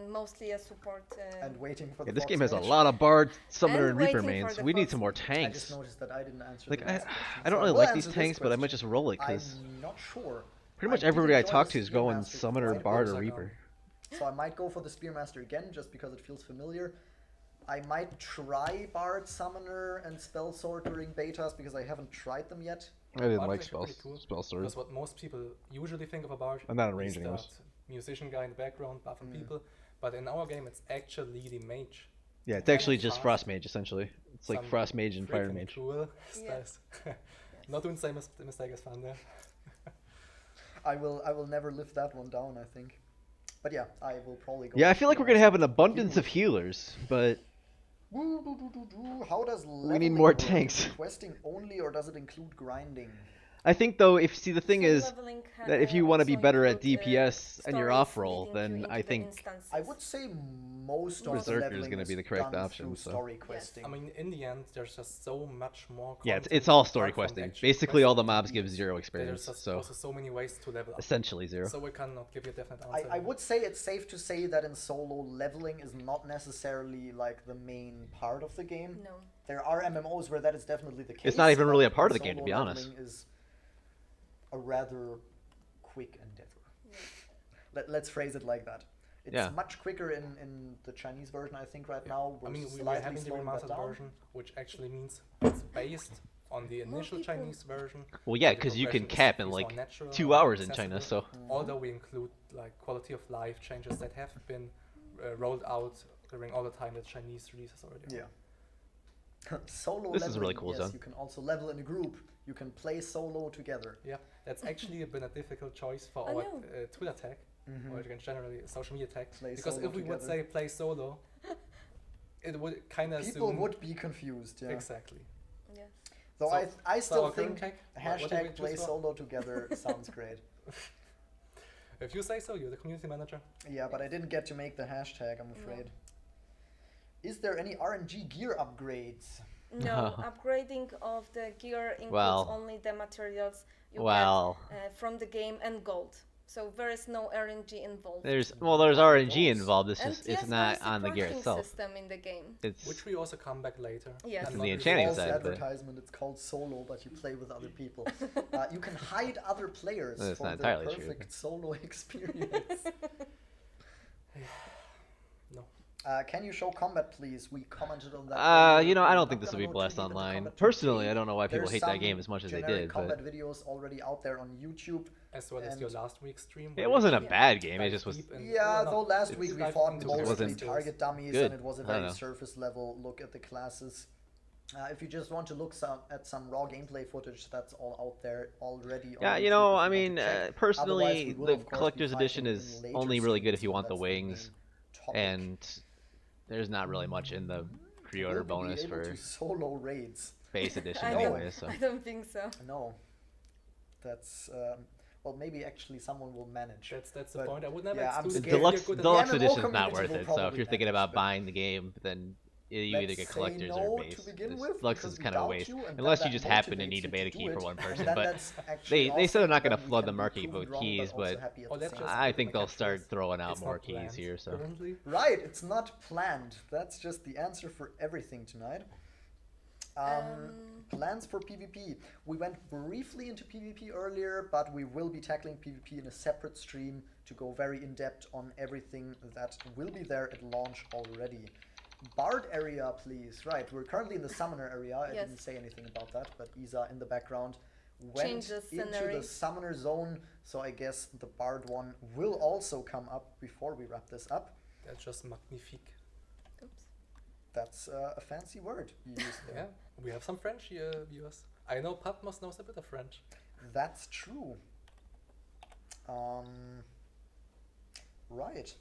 mostly a support. and waiting for the Yeah, this Fox game has a mage. lot of Bard, Summoner, And and Reaper waiting for mains. the We need Fox some more mage. I tanks. just noticed that I didn't answer Like the I, last question. I don't so really will like these answer this tanks, but I might question. just roll it because I'm not sure. pretty much did everybody I enjoy talk the to is going Spearmaster Summoner, quite a Bard, bit, or I know. Reaper. So I might go for the Spearmaster again, just because it feels familiar. I might try Bard, Summoner, and Spell Sword during betas, because I haven't tried them yet. I didn't Bard like is actually pretty cool, Sword. Because what most people usually think of a bard I'm not in is range that anyways. musician guy in the background buffing Mm. people, but in our game it's actually the mage. Yeah, it's Very actually just fast. Frost Mage essentially. It's like Some Frost Mage and Fire freaking Mage. Cool Yes. styles. Not doing the same mistake as Fun there. I will never lift that one down, I think. But yeah, I will probably go. Yeah, I with feel like we're gonna Spearmaster. have an abundance of healers, but How does We need leveling more work? tanks. Is it questing only, or does it include grinding? I think though, if see the thing Full is leveling can, that if you want to be also better at include, DPS and you're stories off roll, leading you then into I the think instances. I would say most of Berserker the is leveling gonna be the correct done option, through so. story questing. I mean, in the end, there's just so much more. yeah, Content it's all story apart from the questing. actual Basically, all the questing. mobs give 0 There's experience, just so also so many ways to level up. essentially 0. So we cannot give you a definite answer. I would say it's safe to say that in solo, leveling is not necessarily like the main part of the game. No. There are MMOs where that is definitely the case. It's not even but really a part in of the game, to solo, be honest. leveling is a rather quick endeavor. Yeah. Let's phrase it like that. It's Yeah. much quicker in the Chinese version, I think, right now. I We're mean, we're slightly having the slowing that remastered down. version, which actually means it's based on the More initial people. Chinese version. Well, yeah, so the because you can progression cap in is more like natural 2 and hours in accessible, China, so Although we include like quality of life changes that have been rolled out during all the time that Chinese releases already. Yeah. Solo This is really leveling, cool, yes, Zone. you can also level in a group. You can play solo together. Yeah, that's actually been a difficult choice for I our know. Twitter tag, or generally social media tag. Play Because solo if we would together. say play solo, it would kind of People assume would be confused, yeah. exactly. Yes. Though So- I So still our current think tag, what do we hashtag play choose for? solo together sounds great. If you say so, you're the community manager. Yeah, but I didn't get to make the hashtag, I'm afraid. Is there any RNG gear upgrades? No, upgrading of the gear includes Well. only the materials you well, get from the game and gold. So there is no RNG involved. there's RNG Volts. involved. And It's yes, not there is on the a gear crafting itself. system in the game. It's Which we also come back later. Yes. and In not the really enchanting False side, but- advertisement, it's called solo, but you play with other people. You can hide other players That's for not the entirely true. perfect solo experience. No. Can you show combat, please? We commented on that. earlier. you know, I We're don't not think this will gonna be go blessed too deep into online. combat Personally, today. I don't know why people There's hate that some game as much as they generic did, combat but videos already out there on YouTube. As well as And your last week's stream. it where wasn't a you bad game. It dive just was. deep in- Yeah, well, though not- last it's week we dive fought into mostly wasn't target dummies, good. and it was a I don't very know. surface level look at the classes. If you just want to look at some raw gameplay footage, that's all out there already. on Yeah, you YouTube know, if I you want mean, to check. Otherwise, personally, we will, the of course, be collector's edition fighting is in later only really good streams, if you but want the that's main wings, topic. and there's not really much in the pre-order Will we be bonus able for to solo raids. base edition I don't- anyway. So I don't think so. No, that's well, maybe actually someone will manage. That's the But, point. I would never yeah, I'm exclude scared. if you're deluxe good at deluxe MMO edition is not community worth will it. So if probably you're thinking manage, about but- buying the game, then you either Let's get say collectors no or to base. begin This with, Deluxe because is we kind of a doubt waste, you, and then unless you that just happen to motivates need a you beta to key do for it. one And person. then But that's actually they said they're not awesome gonna that we flood can the be market proven with wrong, keys, also but happy at Oh, the that's same just- time. I think my they'll catchphrase. start throwing out It's more not keys planned here. So currently. Right, it's not planned. That's just the answer for everything tonight. Plans for PvP. We went briefly into PvP earlier, but we will be tackling PvP in a separate stream to go very in depth on everything that will be there at launch already. Bard area, please. Right, we're currently in the Summoner area. I Yes. didn't say anything about that, but Isa in the background went Change the into scenery. the Summoner zone, so I guess the Bard one will also come up before we wrap this up. That's just magnifique. Oops. That's a fancy word you used Yeah, there. we have some French viewers. I know Patmos knows a bit of French. That's true. Right.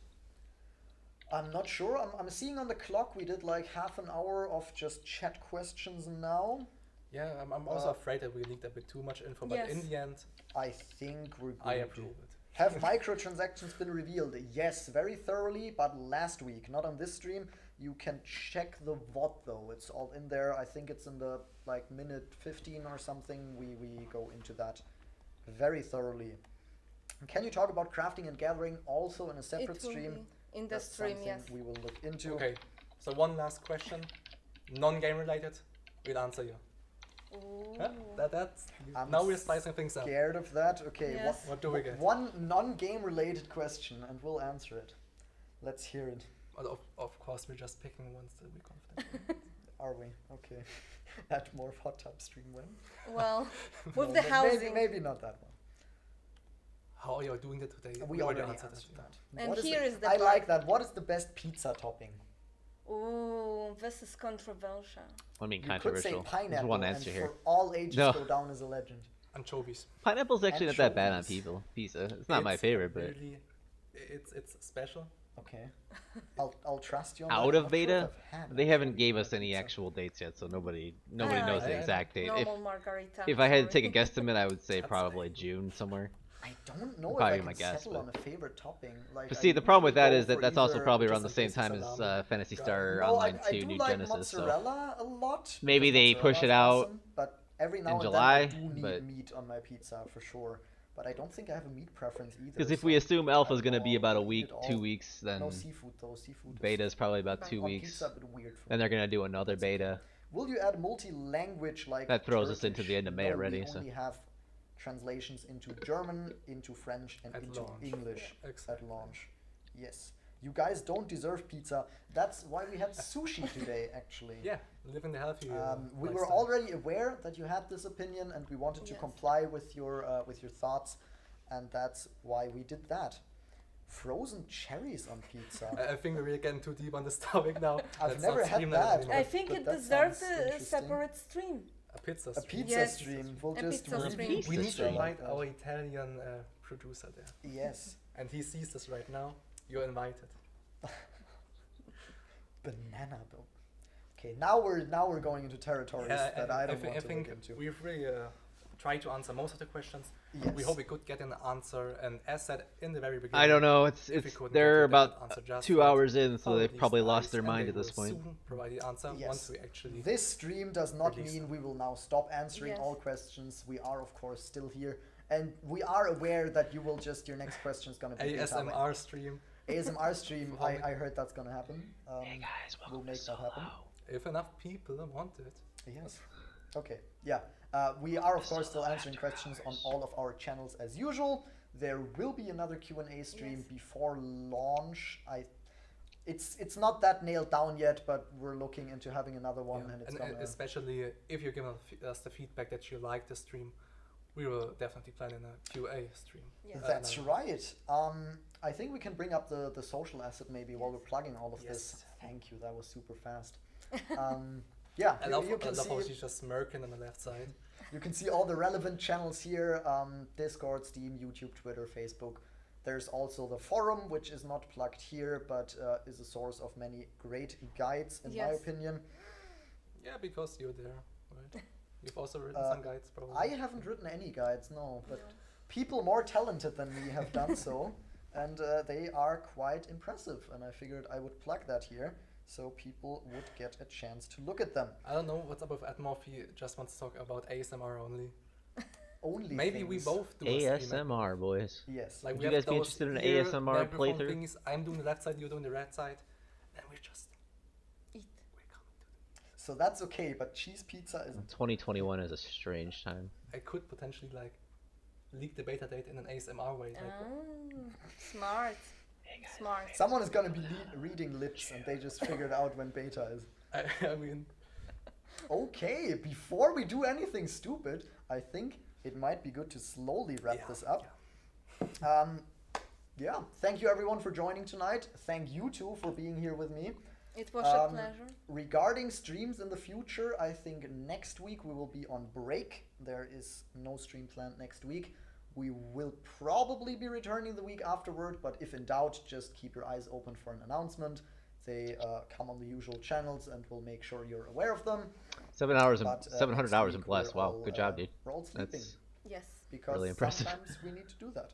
I'm not sure. I'm seeing on the clock we did like half an hour of just chat questions now. Yeah, I'm also afraid that we leaked a bit too much info, but in Yes. the end, I think we're I going approve to. it. Have microtransactions been revealed? Yes, very thoroughly, but last week, not on this stream. You can check the VOD though. It's all in there. I think it's in the like minute 15 or something. We go into that very thoroughly. Can you talk about crafting and gathering also in a separate It will stream? be in the That's stream, something yes. we will look into. Okay, so one last question, non-game related. We'll answer you. Ooh. Yeah, that's I'm now we're spicing things up. Scared of that? Okay, Yes. What do we get? one non-game related question, and we'll answer it. Let's hear it. Well, of course, we're just picking ones that we're confident. Are we? Okay. That more hot tub stream when? Well, with No, the maybe, housing. maybe not that one. How are you doing that today? We already answered answered it. that. And What here is the I part- like that. What is the best pizza topping? Ooh, this is controversial. I mean, You could say controversial. There's pineapple, one and answer for here. all ages No. go down as a legend. Anchovies. Pineapple's actually not that bad on Anchovies. pizza. It's not my It's favorite, but really, it's special. Okay. I'll trust you on out that. of I'm not sure if beta, I've had they haven't anchovies gave on us any pizza. actual dates yet, so nobody I knows the like exact date. Normal margarita. If I had to sorry. take a guesstimate, I would say That's probably fine. June somewhere. I don't know Probably if I my can guess, settle but- on a favorite topping. Like, But I see, the problem with usually that go is that for that's also either- probably just around the a same basic time as salami. Phantasy Yeah. Star No, Online I 2 do New like Genesis. So mozzarella a lot. Maybe because they push mozzarella it is out awesome, but every now in and July, then I do need but- meat on my pizza for sure. But I don't think I have a meat preference either. because if so we assume I Alpha's don't gonna be know, about a I'll eat week, it all. 2 weeks, then No seafood though. Seafood. beta's probably about Okay. 2 on weeks. pizza a bit weird for Then me. they're gonna do another That's okay. beta. Will you add multi-language like That throws us into Turkish? the end of May No, already, We so- only have translations into German, into French, and At into launch. English Yeah, at exactly. launch. Yes. You guys don't deserve pizza. That's why we had sushi today, actually. Yeah, living the healthy. We were lifestyle. already aware that you had this opinion, and we wanted to Yes. comply with your thoughts, and that's why we did that. Frozen cherries on pizza. I think we're really getting too deep on this topic now. I've Let's never not had stream that. anymore. I think But it that deserves sounds a interesting. separate stream. A pizza. A stream. pizza Yes. stream. We'll A just pizza release stream. pizza We need to stream invite like that. our Italian producer there, Yes. and he sees this right now. You're invited. Banana though. Okay, now we're going into territories that and I don't thi- want I to think look into. we've really tried to answer most of the questions. Yes. We hope we could get an answer, and as said in the very beginning, I don't know. It's if we couldn't they're get a definite about answer just 2 yet, hours in, so I'll they've release probably the lost ice, their and mind they at this will point. soon provide the answer Yes. once we actually. This stream does not release mean them. we will now stop answering Yes. all questions. We are of course still here, and we are aware that you will just your next question is gonna be beta. ASMR stream. ASMR stream. For I heard that's gonna happen. Hey guys, we'll make that happen. If enough people want it. Yes. Okay. Yeah. We are of course still answering questions on all of our channels as usual. There will be another Q&A stream Yes. before launch. It's not that nailed down yet, but we're looking into having another one, Yeah. and it's And gonna. especially if you're giving us the feedback that you like the stream, we will definitely plan in a QA stream. Yes. That's no. right. I think we can bring up the social asset maybe while we're plugging all of this. Yes. Thank you. That was super fast. Yeah, I love, you I can love how see she's just smirking on the left side. you can see all the relevant channels here: Discord, Steam, YouTube, Twitter, Facebook. There's also the forum, which is not plugged here, but is a source of many great guides, in my Yes. opinion. Yeah, because you're there, right? You've also written some guides, probably. I haven't written any guides, no, but people more talented than me have done so, and they are quite impressive. And I figured I would plug that here, so people would get a chance to look at them. I don't know what's up with Admorph. He just wants to talk about ASMR only. Only Maybe we things. both do a stream. ASMR, boys. Yes. Like Would we you have guys be those interested in an ear ASMR microphone playthrough? thingies. I'm doing the left side, you're doing the right side, and we're just Eat. we're coming to. So that's okay, but cheese pizza isn't. 2021 is a strange time. I could potentially like leak the beta date in an ASMR way. Like, Oh, smart. Smart. Someone is gonna be reading lips, and they just figured out when beta is. I mean, Okay, before we do anything stupid, I think it might be good to slowly wrap this up. Yeah, thank you everyone for joining tonight. Thank you two for being here with me. It was a pleasure. Regarding streams in the future, I think next week we will be on break. There is no stream planned next week. We will probably be returning the week afterward, but if in doubt, just keep your eyes open for an announcement. They come on the usual channels, and we'll make sure you're aware of them. 7 hours and But, 700 next hours week in Bless. we're Wow, all, good job, dude. We're all sleeping That's Yes. because really impressive. sometimes we need to do that.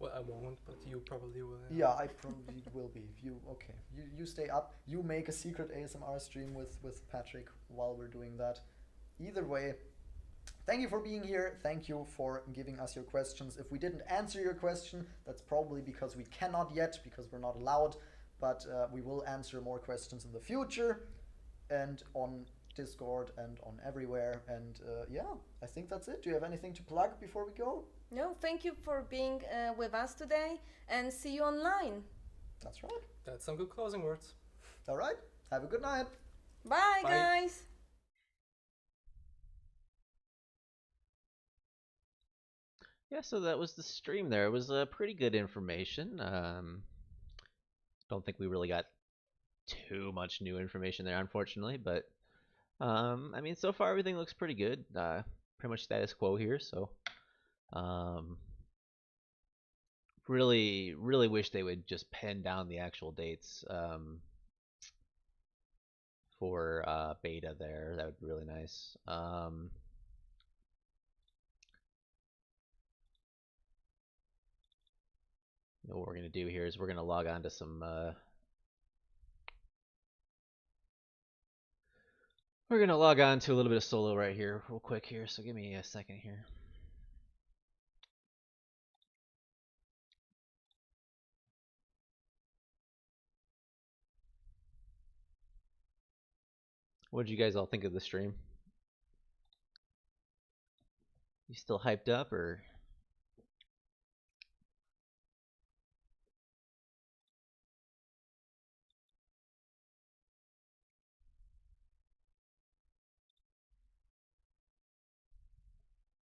well, I won't, but you probably will. Yeah, I probably will be. You stay up. You make a secret ASMR stream with Patrick while we're doing that. Either way, thank you for being here. Thank you for giving us your questions. If we didn't answer your question, that's probably because we cannot yet, because we're not allowed. But we will answer more questions in the future, and on Discord and on everywhere. And yeah, I think that's it. Do you have anything to plug before we go? No, thank you for being with us today, and see you online. That's right. That's some good closing words. All right. Have a good night. Bye, Bye. guys. Yeah, so that was the stream there. It was pretty good information. Don't think we really got too much new information there, unfortunately, but I mean, so far everything looks pretty good. Pretty much status quo here, so really wish they would just pen down the actual dates for beta there. That would be really nice. What we're gonna do here is we're gonna log on to some we're gonna log on to a little bit of solo right here real quick here, so give me a second here. What did you guys all think of the stream? You still hyped up, or?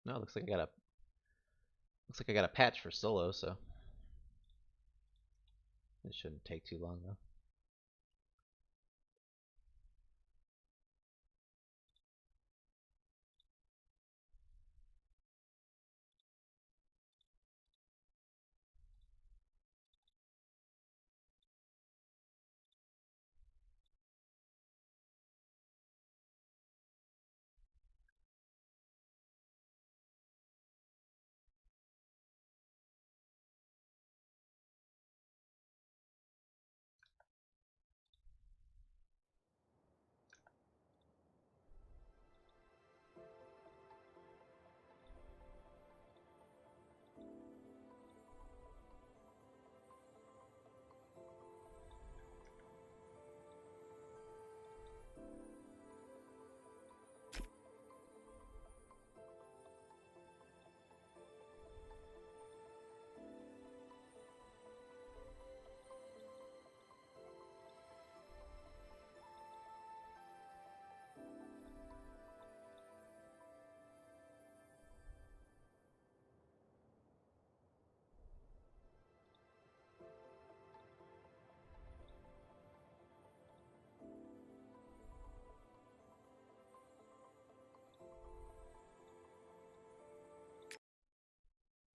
No, looks like I got a patch for solo, so it shouldn't take too long though.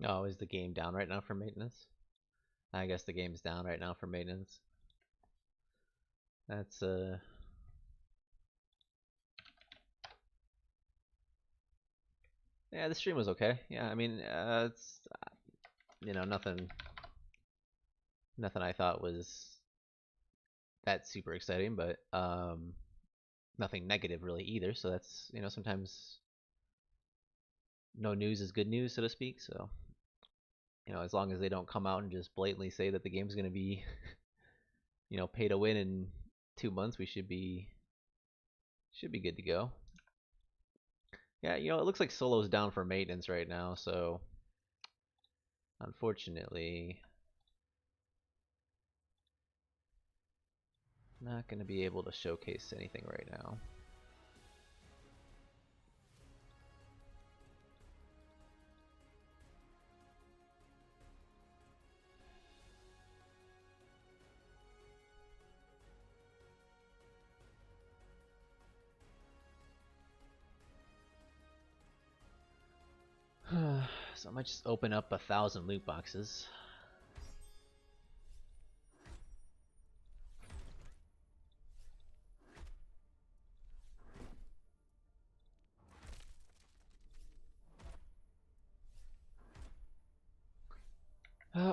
Oh, is the game down right now for maintenance? I guess the game's down right now for maintenance. That's yeah, the stream was okay. Yeah, I mean, it's nothing I thought was that super exciting, but nothing negative really either. So that's sometimes no news is good news, so to speak. So as long as they don't come out and just blatantly say that the game's going to be pay to win in 2 months, we should be good to go. Yeah, it looks like solo's down for maintenance right now, so unfortunately Not going to be able to showcase anything right now. So I might just open up 1,000 loot boxes.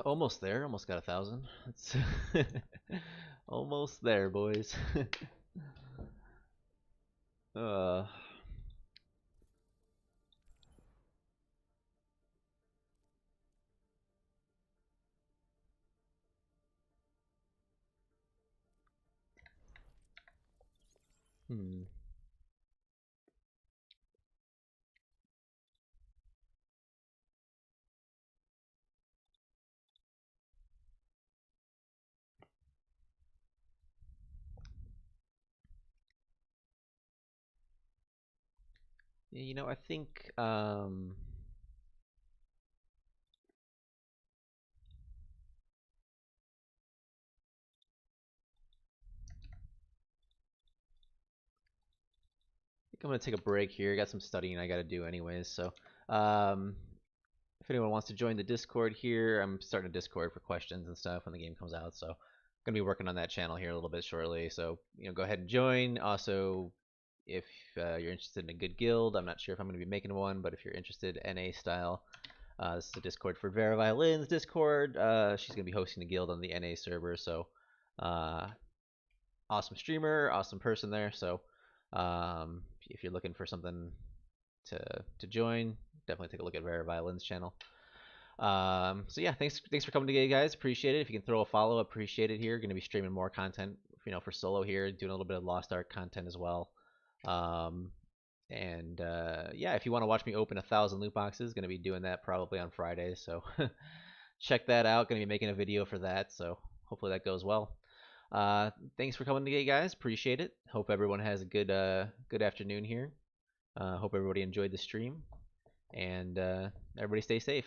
Almost there. Almost got 1,000. That's almost there, boys. uh. Hmm. You know, I think I'm gonna take a break here. I got some studying I gotta do anyways. So, if anyone wants to join the Discord here, I'm starting a Discord for questions and stuff when the game comes out. So, I'm gonna be working on that channel here a little bit shortly. So, go ahead and join. Also, if you're interested in a good guild, I'm not sure if I'm gonna be making one, but if you're interested, NA style, this is a Discord for Vera Violin's Discord. She's gonna be hosting the guild on the NA server. So, awesome streamer, awesome person there. So, if you're looking for something to join, definitely take a look at Rare Violin's channel. So yeah, thanks for coming today, guys. Appreciate it. If you can throw a follow, appreciate it. Here, going to be streaming more content, for solo here, doing a little bit of Lost Ark content as well. And yeah, if you want to watch me open 1,000 loot boxes, going to be doing that probably on Friday. So check that out. Going to be making a video for that. So hopefully that goes well. Thanks for coming today, guys. Appreciate it. Hope everyone has a good afternoon here. Hope everybody enjoyed the stream, and everybody stay safe.